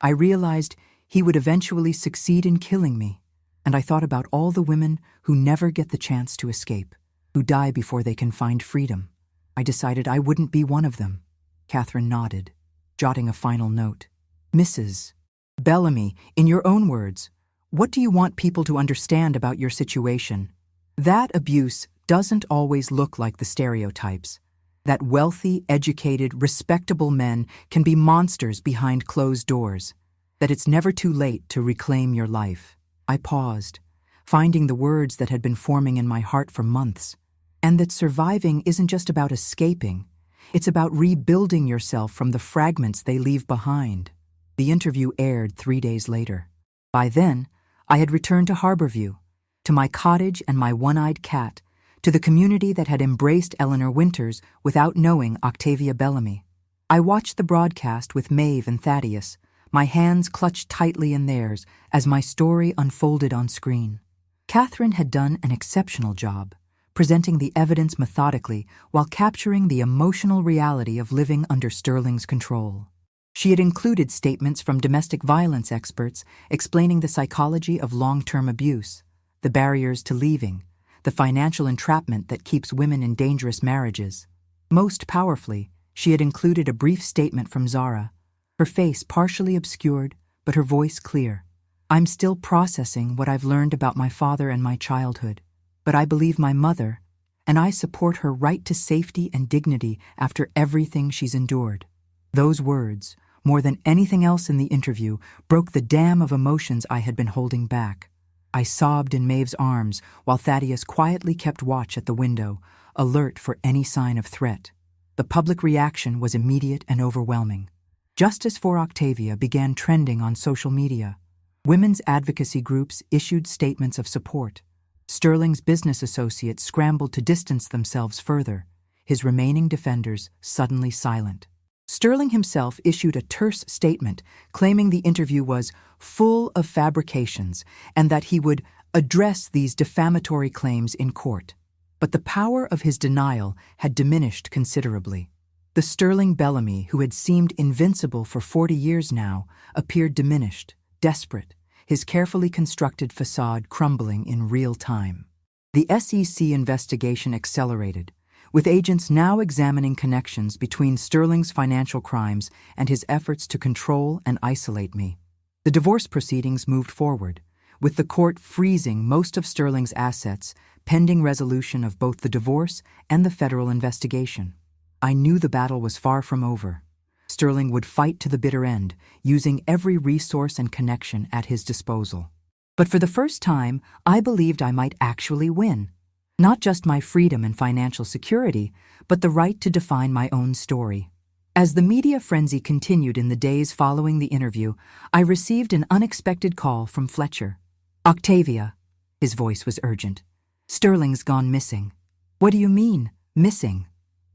I realized he would eventually succeed in killing me, and I thought about all the women who never get the chance to escape, who die before they can find freedom. I decided I wouldn't be one of them. Catherine nodded, jotting a final note. "Mrs. Bellamy, in your own words, what do you want people to understand about your situation? That abuse doesn't always look like the stereotypes. That wealthy, educated, respectable men can be monsters behind closed doors. That it's never too late to reclaim your life." I paused, finding the words that had been forming in my heart for months. And that surviving isn't just about escaping. It's about rebuilding yourself from the fragments they leave behind. The interview aired 3 days later. By then, I had returned to Harborview, to my cottage and my one-eyed cat, to the community that had embraced Eleanor Winters without knowing Octavia Bellamy. I watched the broadcast with Maeve and Thaddeus, my hands clutched tightly in theirs as my story unfolded on screen. Catherine had done an exceptional job, presenting the evidence methodically while capturing the emotional reality of living under Sterling's control. She had included statements from domestic violence experts explaining the psychology of long-term abuse, the barriers to leaving, the financial entrapment that keeps women in dangerous marriages. Most powerfully, she had included a brief statement from Zara, her face partially obscured, but her voice clear. "I'm still processing what I've learned about my father and my childhood, but I believe my mother, and I support her right to safety and dignity after everything she's endured." Those words, more than anything else in the interview, broke the dam of emotions I had been holding back. I sobbed in Maeve's arms while Thaddeus quietly kept watch at the window, alert for any sign of threat. The public reaction was immediate and overwhelming. Justice for Octavia began trending on social media. Women's advocacy groups issued statements of support. Sterling's business associates scrambled to distance themselves further, his remaining defenders suddenly silent. Sterling himself issued a terse statement claiming the interview was full of fabrications and that he would address these defamatory claims in court. But the power of his denial had diminished considerably. The Sterling Bellamy, who had seemed invincible for 40 years now, appeared diminished, desperate, his carefully constructed facade crumbling in real time. The SEC investigation accelerated, with agents now examining connections between Sterling's financial crimes and his efforts to control and isolate me. The divorce proceedings moved forward, with the court freezing most of Sterling's assets pending resolution of both the divorce and the federal investigation. I knew the battle was far from over. Sterling would fight to the bitter end, using every resource and connection at his disposal. But for the first time, I believed I might actually win. Not just my freedom and financial security, but the right to define my own story. As the media frenzy continued in the days following the interview, I received an unexpected call from Fletcher. "Octavia," his voice was urgent. "Sterling's gone missing." "What do you mean, missing?"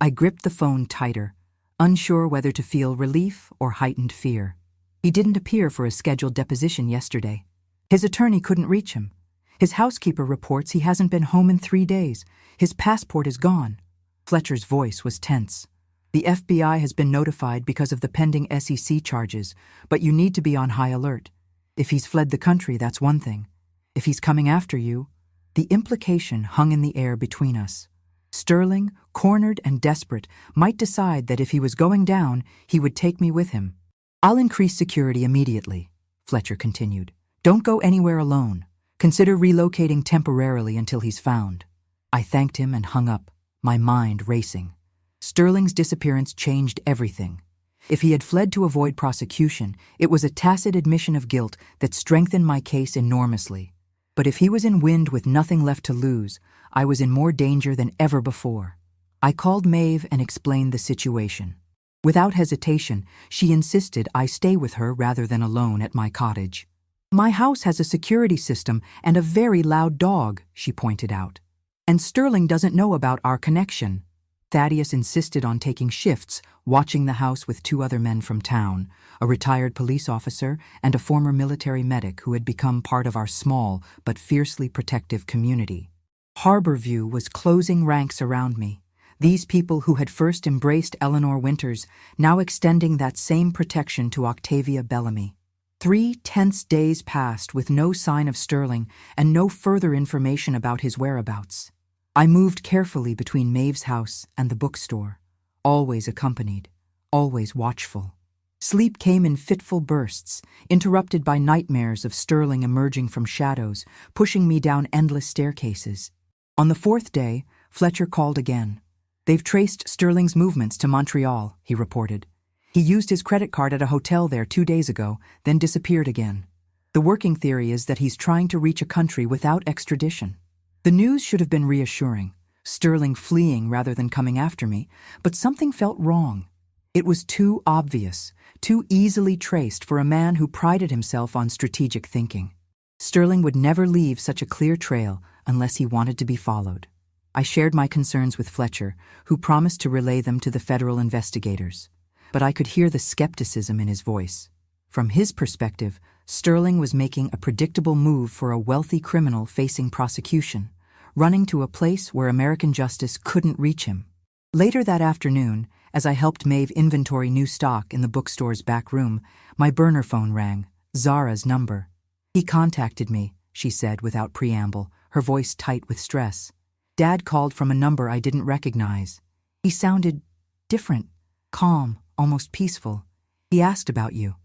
I gripped the phone tighter, unsure whether to feel relief or heightened fear. He didn't appear for a scheduled deposition yesterday. His attorney couldn't reach him. His housekeeper reports he hasn't been home in 3 days. His passport is gone. Fletcher's voice was tense. "The FBI has been notified because of the pending SEC charges, but you need to be on high alert. If he's fled the country, that's one thing. If he's coming after you..." The implication hung in the air between us. Sterling, cornered and desperate, might decide that if he was going down, he would take me with him. "I'll increase security immediately," Fletcher continued. "Don't go anywhere alone. Consider relocating temporarily until he's found." I thanked him and hung up, my mind racing. Sterling's disappearance changed everything. If he had fled to avoid prosecution, it was a tacit admission of guilt that strengthened my case enormously. But if he was in wind with nothing left to lose, I was in more danger than ever before. I called Maeve and explained the situation. Without hesitation, she insisted I stay with her rather than alone at my cottage. "My house has a security system and a very loud dog," she pointed out. "And Sterling doesn't know about our connection." Thaddeus insisted on taking shifts, watching the house with 2 other men from town, a retired police officer and a former military medic who had become part of our small but fiercely protective community. Harborview was closing ranks around me. These people who had first embraced Eleanor Winters, now extending that same protection to Octavia Bellamy. 3 tense days passed with no sign of Sterling and no further information about his whereabouts. I moved carefully between Maeve's house and the bookstore, always accompanied, always watchful. Sleep came in fitful bursts, interrupted by nightmares of Sterling emerging from shadows, pushing me down endless staircases. On the 4th day, Fletcher called again. "They've traced Sterling's movements to Montreal," he reported. "He used his credit card at a hotel there 2 days ago, then disappeared again. The working theory is that he's trying to reach a country without extradition." The news should have been reassuring, Sterling fleeing rather than coming after me, but something felt wrong. It was too obvious, too easily traced for a man who prided himself on strategic thinking. Sterling would never leave such a clear trail unless he wanted to be followed. I shared my concerns with Fletcher, who promised to relay them to the federal investigators. But I could hear the skepticism in his voice. From his perspective, Sterling was making a predictable move for a wealthy criminal facing prosecution, running to a place where American justice couldn't reach him. Later that afternoon, as I helped Maeve inventory new stock in the bookstore's back room, my burner phone rang, Zara's number. "He contacted me," she said without preamble, her voice tight with stress. "Dad called from a number I didn't recognize. He sounded different, calm, almost peaceful. He asked about you."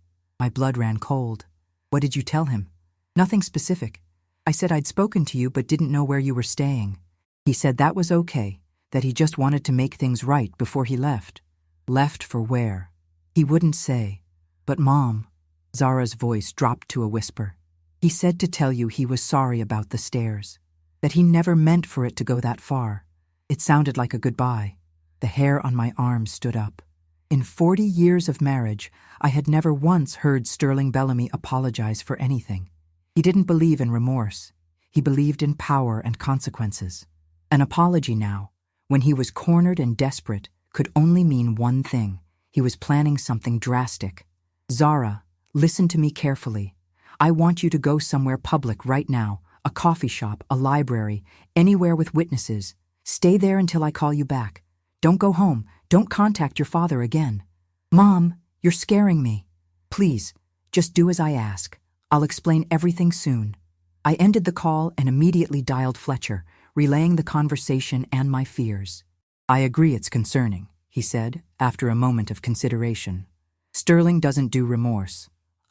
My blood ran cold. "What did you tell him?" "Nothing specific. I said I'd spoken to you but didn't know where you were staying. He said that was okay, that he just wanted to make things right before he left." "Left for where?" "He wouldn't say. But Mom," Zara's voice dropped to a whisper, "he said to tell you he was sorry about the stairs, that he never meant for it to go that far." It sounded like a goodbye. The hair on my arm stood up. In 40 years of marriage, I had never once heard Sterling Bellamy apologize for anything. He didn't believe in remorse. He believed in power and consequences. An apology now, when he was cornered and desperate, could only mean one thing. He was planning something drastic. "Zara, listen to me carefully. I want you to go somewhere public right now, a coffee shop, a library, anywhere with witnesses. Stay there until I call you back. Don't go home. Don't contact your father again." "Mom, you're scaring me." "Please, just do as I ask. I'll explain everything soon." I ended the call and immediately dialed Fletcher, relaying the conversation and my fears. "I agree it's concerning," he said, after a moment of consideration. "Sterling doesn't do remorse.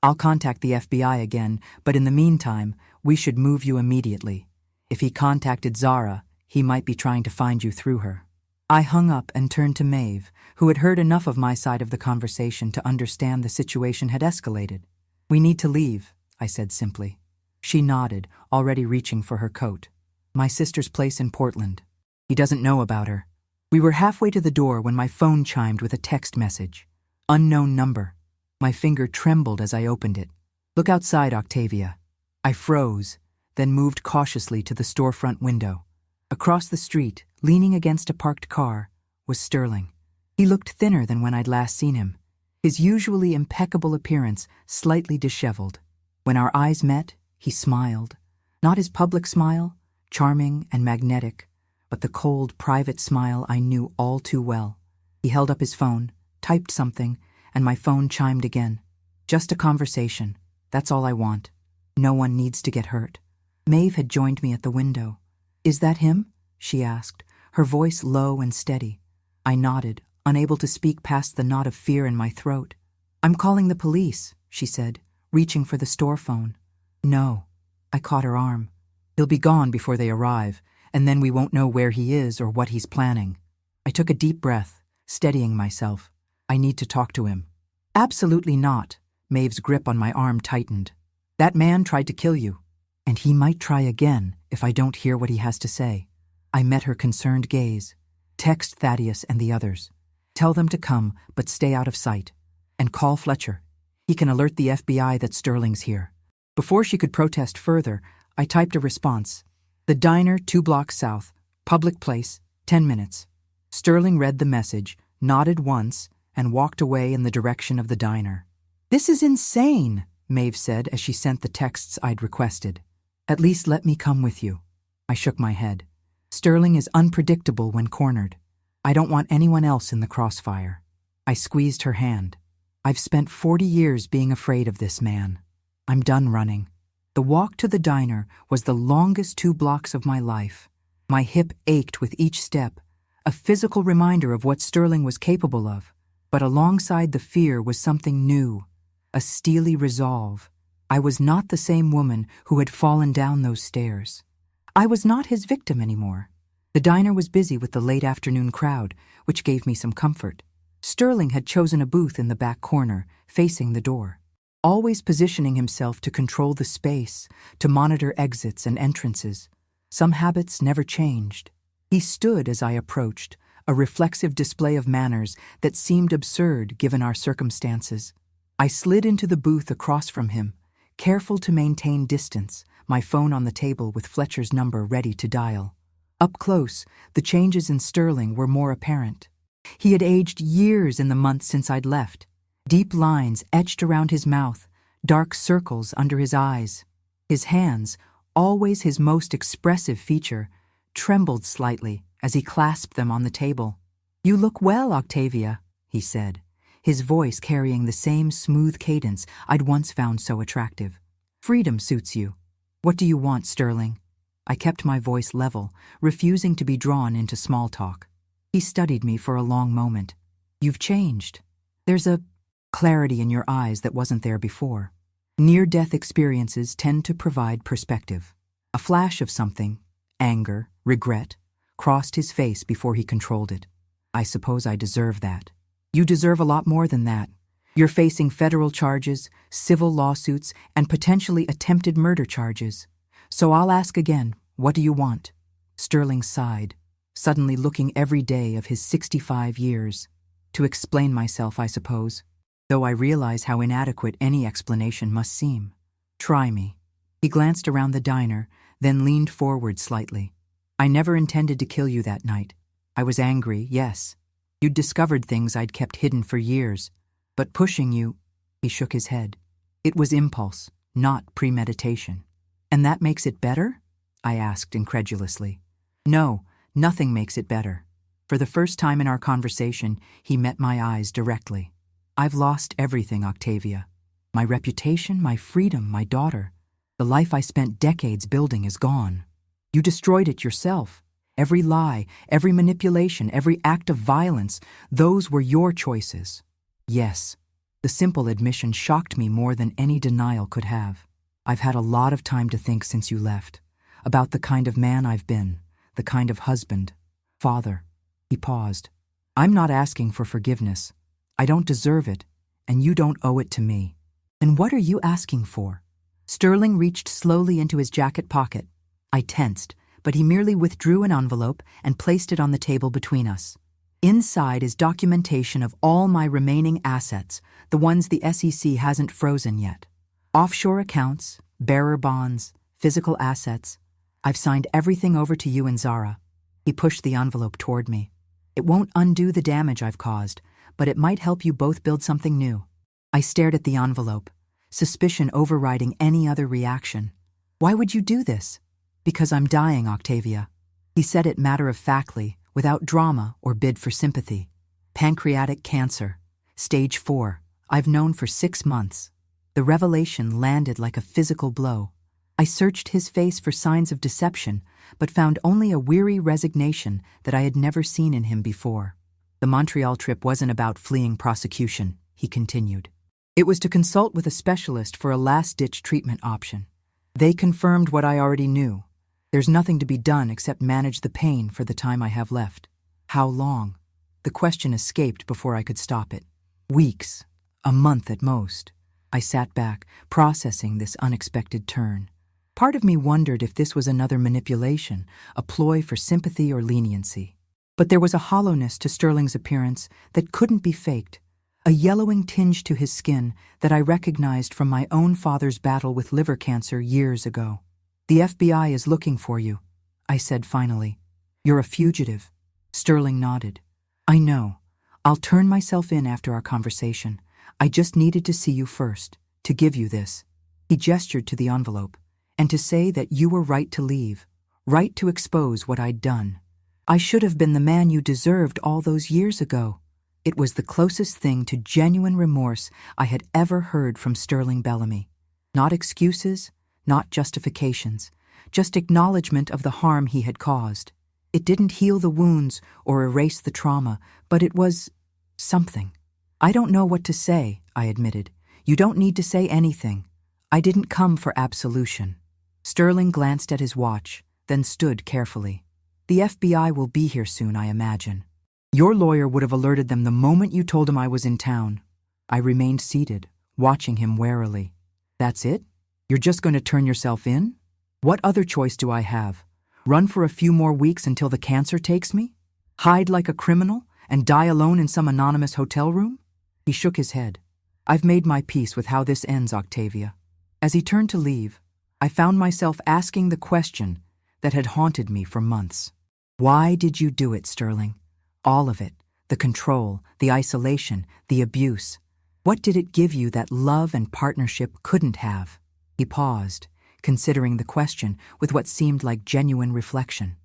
I'll contact the FBI again, but in the meantime, we should move you immediately. If he contacted Zara, he might be trying to find you through her." I hung up and turned to Maeve, who had heard enough of my side of the conversation to understand the situation had escalated. "We need to leave," I said simply. She nodded, already reaching for her coat. "My sister's place in Portland. He doesn't know about her." We were halfway to the door when my phone chimed with a text message. Unknown number. My finger trembled as I opened it. "Look outside, Octavia." I froze, then moved cautiously to the storefront window. Across the street, leaning against a parked car, was Sterling. He looked thinner than when I'd last seen him, his usually impeccable appearance slightly disheveled. When our eyes met, he smiled. Not his public smile, charming and magnetic, but the cold, private smile I knew all too well. He held up his phone, typed something, and my phone chimed again. "Just a conversation. That's all I want. No one needs to get hurt." Maeve had joined me at the window. "Is that him?" she asked, her voice low and steady. I nodded, unable to speak past the knot of fear in my throat. "I'm calling the police," she said, reaching for the store phone. "No." I caught her arm. "He'll be gone before they arrive, and then we won't know where he is or what he's planning." I took a deep breath, steadying myself. "I need to talk to him." "Absolutely not." Maeve's grip on my arm tightened. "That man tried to kill you, and he might try again if I don't hear what he has to say." I met her concerned gaze. "Text Thaddeus and the others. Tell them to come, but stay out of sight. And call Fletcher. He can alert the FBI that Sterling's here." Before she could protest further, I typed a response. "The diner 2 blocks south, public place, 10 minutes. Sterling read the message, nodded once, and walked away in the direction of the diner. "This is insane," Maeve said as she sent the texts I'd requested. "At least let me come with you." I shook my head. Sterling is unpredictable when cornered. I don't want anyone else in the crossfire. I squeezed her hand. "I've spent 40 years being afraid of this man. I'm done running." The walk to the diner was the longest 2 blocks of my life. My hip ached with each step, a physical reminder of what Sterling was capable of. But alongside the fear was something new, a steely resolve. I was not the same woman who had fallen down those stairs. I was not his victim anymore. The diner was busy with the late afternoon crowd, which gave me some comfort. Sterling had chosen a booth in the back corner, facing the door, always positioning himself to control the space, to monitor exits and entrances. Some habits never changed. He stood as I approached, a reflexive display of manners that seemed absurd given our circumstances. I slid into the booth across from him, careful to maintain distance, my phone on the table with Fletcher's number ready to dial. Up close, the changes in Sterling were more apparent. He had aged years in the months since I'd left. Deep lines etched around his mouth, dark circles under his eyes. His hands, always his most expressive feature, trembled slightly as he clasped them on the table. "You look well, Octavia," he said, his voice carrying the same smooth cadence I'd once found so attractive. "Freedom suits you. What do you want, Sterling?" I kept my voice level, refusing to be drawn into small talk. He studied me for a long moment. "You've changed. There's a clarity in your eyes that wasn't there before. Near-death experiences tend to provide perspective. A flash of something, anger, regret, crossed his face before he controlled it. I suppose I deserve that. You deserve a lot more than that. You're facing federal charges, civil lawsuits, and potentially attempted murder charges. So I'll ask again, what do you want?" Sterling sighed, suddenly looking every day of his 65 years. "To explain myself, I suppose, though I realize how inadequate any explanation must seem. Try me." He glanced around the diner, then leaned forward slightly. "I never intended to kill you that night. I was angry, yes. You'd discovered things I'd kept hidden for years. But pushing you—" He shook his head. "It was impulse, not premeditation." "And that makes it better?" I asked incredulously. "No, nothing makes it better." For the first time in our conversation, he met my eyes directly. "I've lost everything, Octavia. My reputation, my freedom, my daughter. The life I spent decades building is gone. You destroyed it yourself. Every lie, every manipulation, every act of violence, those were your choices." "Yes." The simple admission shocked me more than any denial could have. I've had a lot of time to think since you left, about the kind of man I've been, the kind of husband, father. He paused. I'm not asking for forgiveness. I don't deserve it, and you don't owe it to me. Then what are you asking for? Sterling reached slowly into his jacket pocket. I tensed, but he merely withdrew an envelope and placed it on the table between us. Inside is documentation of all my remaining assets, the ones the SEC hasn't frozen yet. Offshore accounts, bearer bonds, physical assets. I've signed everything over to you and Zara. He pushed the envelope toward me. It won't undo the damage I've caused, but it might help you both build something new. I stared at the envelope, suspicion overriding any other reaction. Why would you do this? Because I'm dying, Octavia. He said it matter-of-factly, without drama or bid for sympathy. Pancreatic cancer, stage 4. I've known for 6 months. The revelation landed like a physical blow. I searched his face for signs of deception, but found only a weary resignation that I had never seen in him before. The Montreal trip wasn't about fleeing prosecution, he continued. It was to consult with a specialist for a last-ditch treatment option. They confirmed what I already knew. There's nothing to be done except manage the pain for the time I have left. How long? The question escaped before I could stop it. Weeks. A month at most. I sat back, processing this unexpected turn. Part of me wondered if this was another manipulation, a ploy for sympathy or leniency. But there was a hollowness to Sterling's appearance that couldn't be faked, a yellowing tinge to his skin that I recognized from my own father's battle with liver cancer years ago. The FBI is looking for you, I said finally. You're a fugitive. Sterling nodded. I know. I'll turn myself in after our conversation. I just needed to see you first, to give you this. He gestured to the envelope, and to say that you were right to leave, right to expose what I'd done. I should have been the man you deserved all those years ago. It was the closest thing to genuine remorse I had ever heard from Sterling Bellamy. Not excuses, not justifications, just acknowledgement of the harm he had caused. It didn't heal the wounds or erase the trauma, but it was something. I don't know what to say, I admitted. You don't need to say anything. I didn't come for absolution. Sterling glanced at his watch, then stood carefully. The FBI will be here soon, I imagine. Your lawyer would have alerted them the moment you told him I was in town. I remained seated, watching him warily. That's it? You're just going to turn yourself in? What other choice do I have? Run for a few more weeks until the cancer takes me? Hide like a criminal and die alone in some anonymous hotel room? He shook his head. I've made my peace with how this ends, Octavia. As he turned to leave, I found myself asking the question that had haunted me for months. Why did you do it, Sterling? All of it. The control, the isolation, the abuse. What did it give you that love and partnership couldn't have? He paused, considering the question with what seemed like genuine reflection.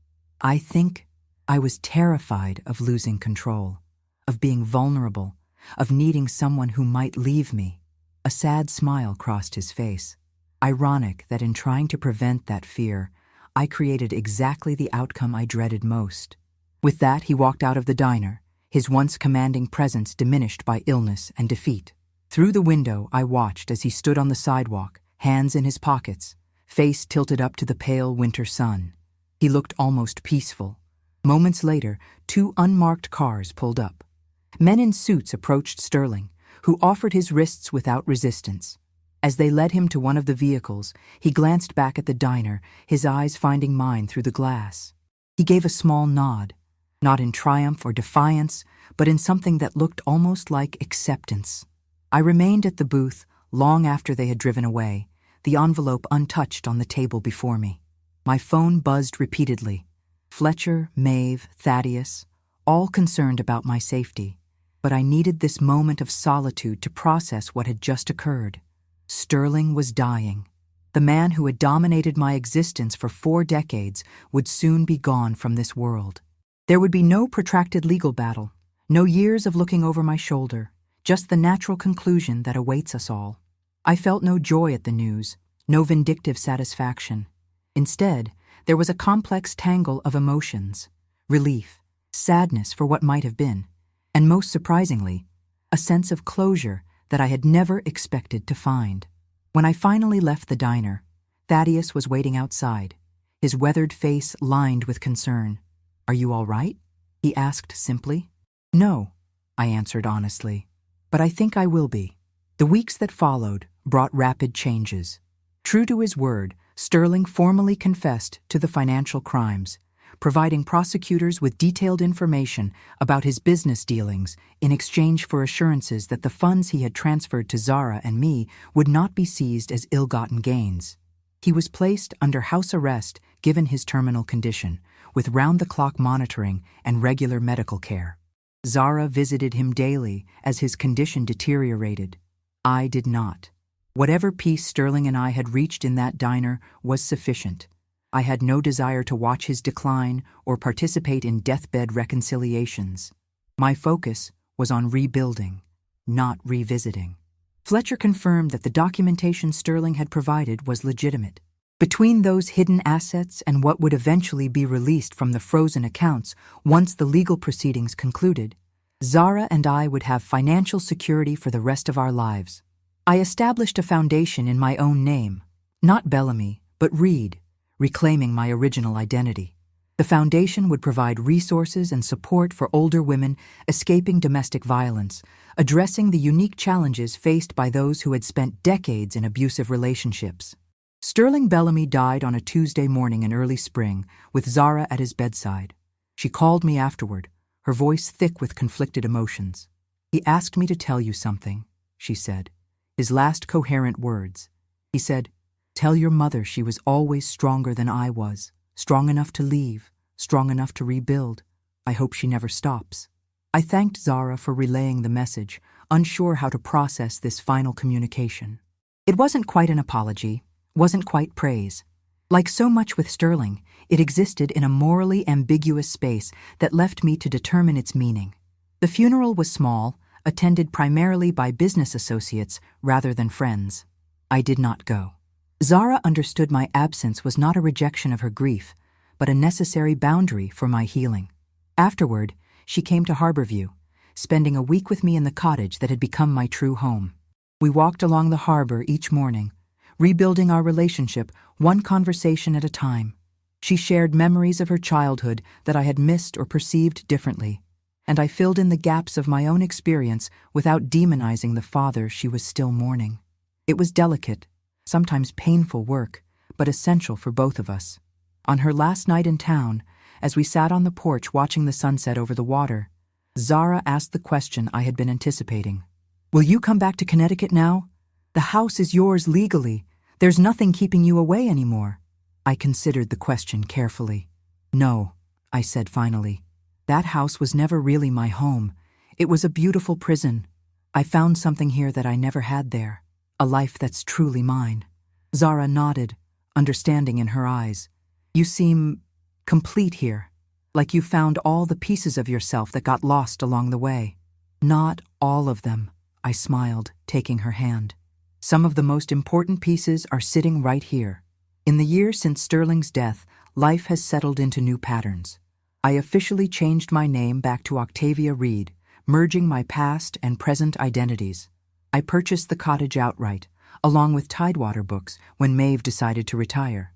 I think I was terrified of losing control, of being vulnerable, of needing someone who might leave me. A sad smile crossed his face. Ironic that in trying to prevent that fear, I created exactly the outcome I dreaded most. With that, he walked out of the diner, his once commanding presence diminished by illness and defeat. Through the window, I watched as he stood on the sidewalk, hands in his pockets, face tilted up to the pale winter sun. He looked almost peaceful. Moments later, 2 unmarked cars pulled up. Men in suits approached Sterling, who offered his wrists without resistance. As they led him to one of the vehicles, he glanced back at the diner, his eyes finding mine through the glass. He gave a small nod, not in triumph or defiance, but in something that looked almost like acceptance. I remained at the booth long after they had driven away, the envelope untouched on the table before me. My phone buzzed repeatedly. Fletcher, Maeve, Thaddeus, all concerned about my safety. But I needed this moment of solitude to process what had just occurred. Sterling was dying. The man who had dominated my existence for 4 decades would soon be gone from this world. There would be no protracted legal battle, no years of looking over my shoulder, just the natural conclusion that awaits us all. I felt no joy at the news, no vindictive satisfaction. Instead, there was a complex tangle of emotions, relief, sadness for what might have been, and most surprisingly, a sense of closure that I had never expected to find. When I finally left the diner, Thaddeus was waiting outside, his weathered face lined with concern. "Are you all right?" he asked simply. "No," I answered honestly, "but I think I will be." The weeks that followed brought rapid changes. True to his word, Sterling formally confessed to the financial crimes, providing prosecutors with detailed information about his business dealings in exchange for assurances that the funds he had transferred to Zara and me would not be seized as ill-gotten gains. He was placed under house arrest given his terminal condition, with round-the-clock monitoring and regular medical care. Zara visited him daily as his condition deteriorated. I did not. Whatever peace Sterling and I had reached in that diner was sufficient. I had no desire to watch his decline or participate in deathbed reconciliations. My focus was on rebuilding, not revisiting. Fletcher confirmed that the documentation Sterling had provided was legitimate. Between those hidden assets and what would eventually be released from the frozen accounts once the legal proceedings concluded, Zara and I would have financial security for the rest of our lives. I established a foundation in my own name, not Bellamy, but Reed, reclaiming my original identity. The foundation would provide resources and support for older women escaping domestic violence, addressing the unique challenges faced by those who had spent decades in abusive relationships. Sterling Bellamy died on a Tuesday morning in early spring, with Zara at his bedside. She called me afterward, her voice thick with conflicted emotions. "He asked me to tell you something," she said. His last coherent words. He said, "Tell your mother she was always stronger than I was, strong enough to leave, strong enough to rebuild. I hope she never stops." I thanked Zara for relaying the message, unsure how to process this final communication. It wasn't quite an apology, wasn't quite praise. Like so much with Sterling, it existed in a morally ambiguous space that left me to determine its meaning. The funeral was small, attended primarily by business associates rather than friends. I did not go. Zara understood my absence was not a rejection of her grief, but a necessary boundary for my healing. Afterward, she came to Harborview, spending a week with me in the cottage that had become my true home. We walked along the harbor each morning, rebuilding our relationship one conversation at a time. She shared memories of her childhood that I had missed or perceived differently, and I filled in the gaps of my own experience without demonizing the father she was still mourning. It was delicate, sometimes painful work, but essential for both of us. On her last night in town, as we sat on the porch watching the sunset over the water, Zara asked the question I had been anticipating. "Will you come back to Connecticut now? The house is yours legally. There's nothing keeping you away anymore." I considered the question carefully. "No," I said finally. "That house was never really my home. It was a beautiful prison. I found something here that I never had there, a life that's truly mine." Zara nodded, understanding in her eyes. "You seem complete here, like you found all the pieces of yourself that got lost along the way." "Not all of them," I smiled, taking her hand. "Some of the most important pieces are sitting right here." In the year since Sterling's death, life has settled into new patterns. I officially changed my name back to Octavia Reed, merging my past and present identities. I purchased the cottage outright, along with Tidewater books, when Maeve decided to retire.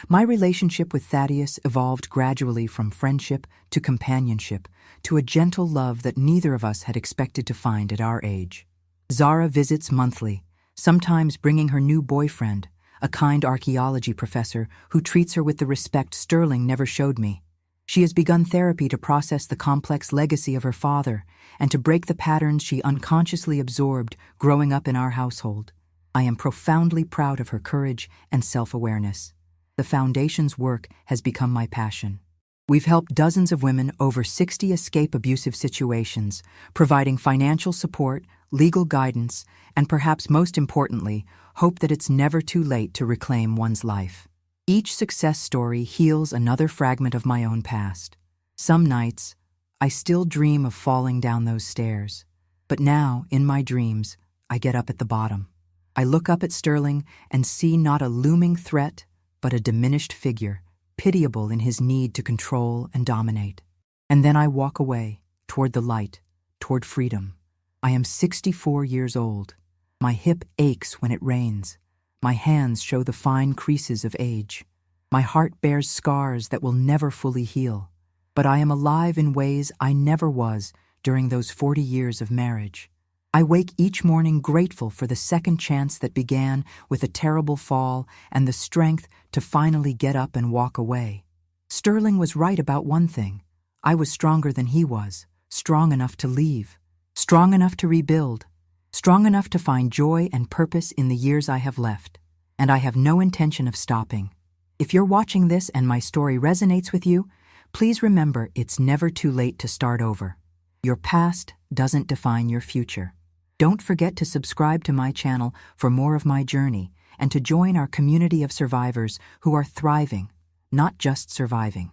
My relationship with Thaddeus evolved gradually from friendship to companionship to a gentle love that neither of us had expected to find at our age. Zara visits monthly, sometimes bringing her new boyfriend, a kind archaeology professor who treats her with the respect Sterling never showed me. She has begun therapy to process the complex legacy of her father and to break the patterns she unconsciously absorbed growing up in our household. I am profoundly proud of her courage and self-awareness. The Foundation's work has become my passion. We've helped dozens of women over 60 escape abusive situations, providing financial support, legal guidance, and perhaps most importantly, hope that it's never too late to reclaim one's life. Each success story heals another fragment of my own past. Some nights, I still dream of falling down those stairs. But now, in my dreams, I get up at the bottom. I look up at Sterling and see not a looming threat, but a diminished figure, pitiable in his need to control and dominate. And then I walk away, toward the light, toward freedom. I am 64 years old. My hip aches when it rains. My hands show the fine creases of age. My heart bears scars that will never fully heal. But I am alive in ways I never was during those 40 years of marriage. I wake each morning grateful for the second chance that began with a terrible fall and the strength to finally get up and walk away. Sterling was right about one thing. I was stronger than he was, strong enough to leave, strong enough to rebuild, strong enough to find joy and purpose in the years I have left. And I have no intention of stopping. If you're watching this and my story resonates with you, please remember it's never too late to start over. Your past doesn't define your future. Don't forget to subscribe to my channel for more of my journey and to join our community of survivors who are thriving, not just surviving.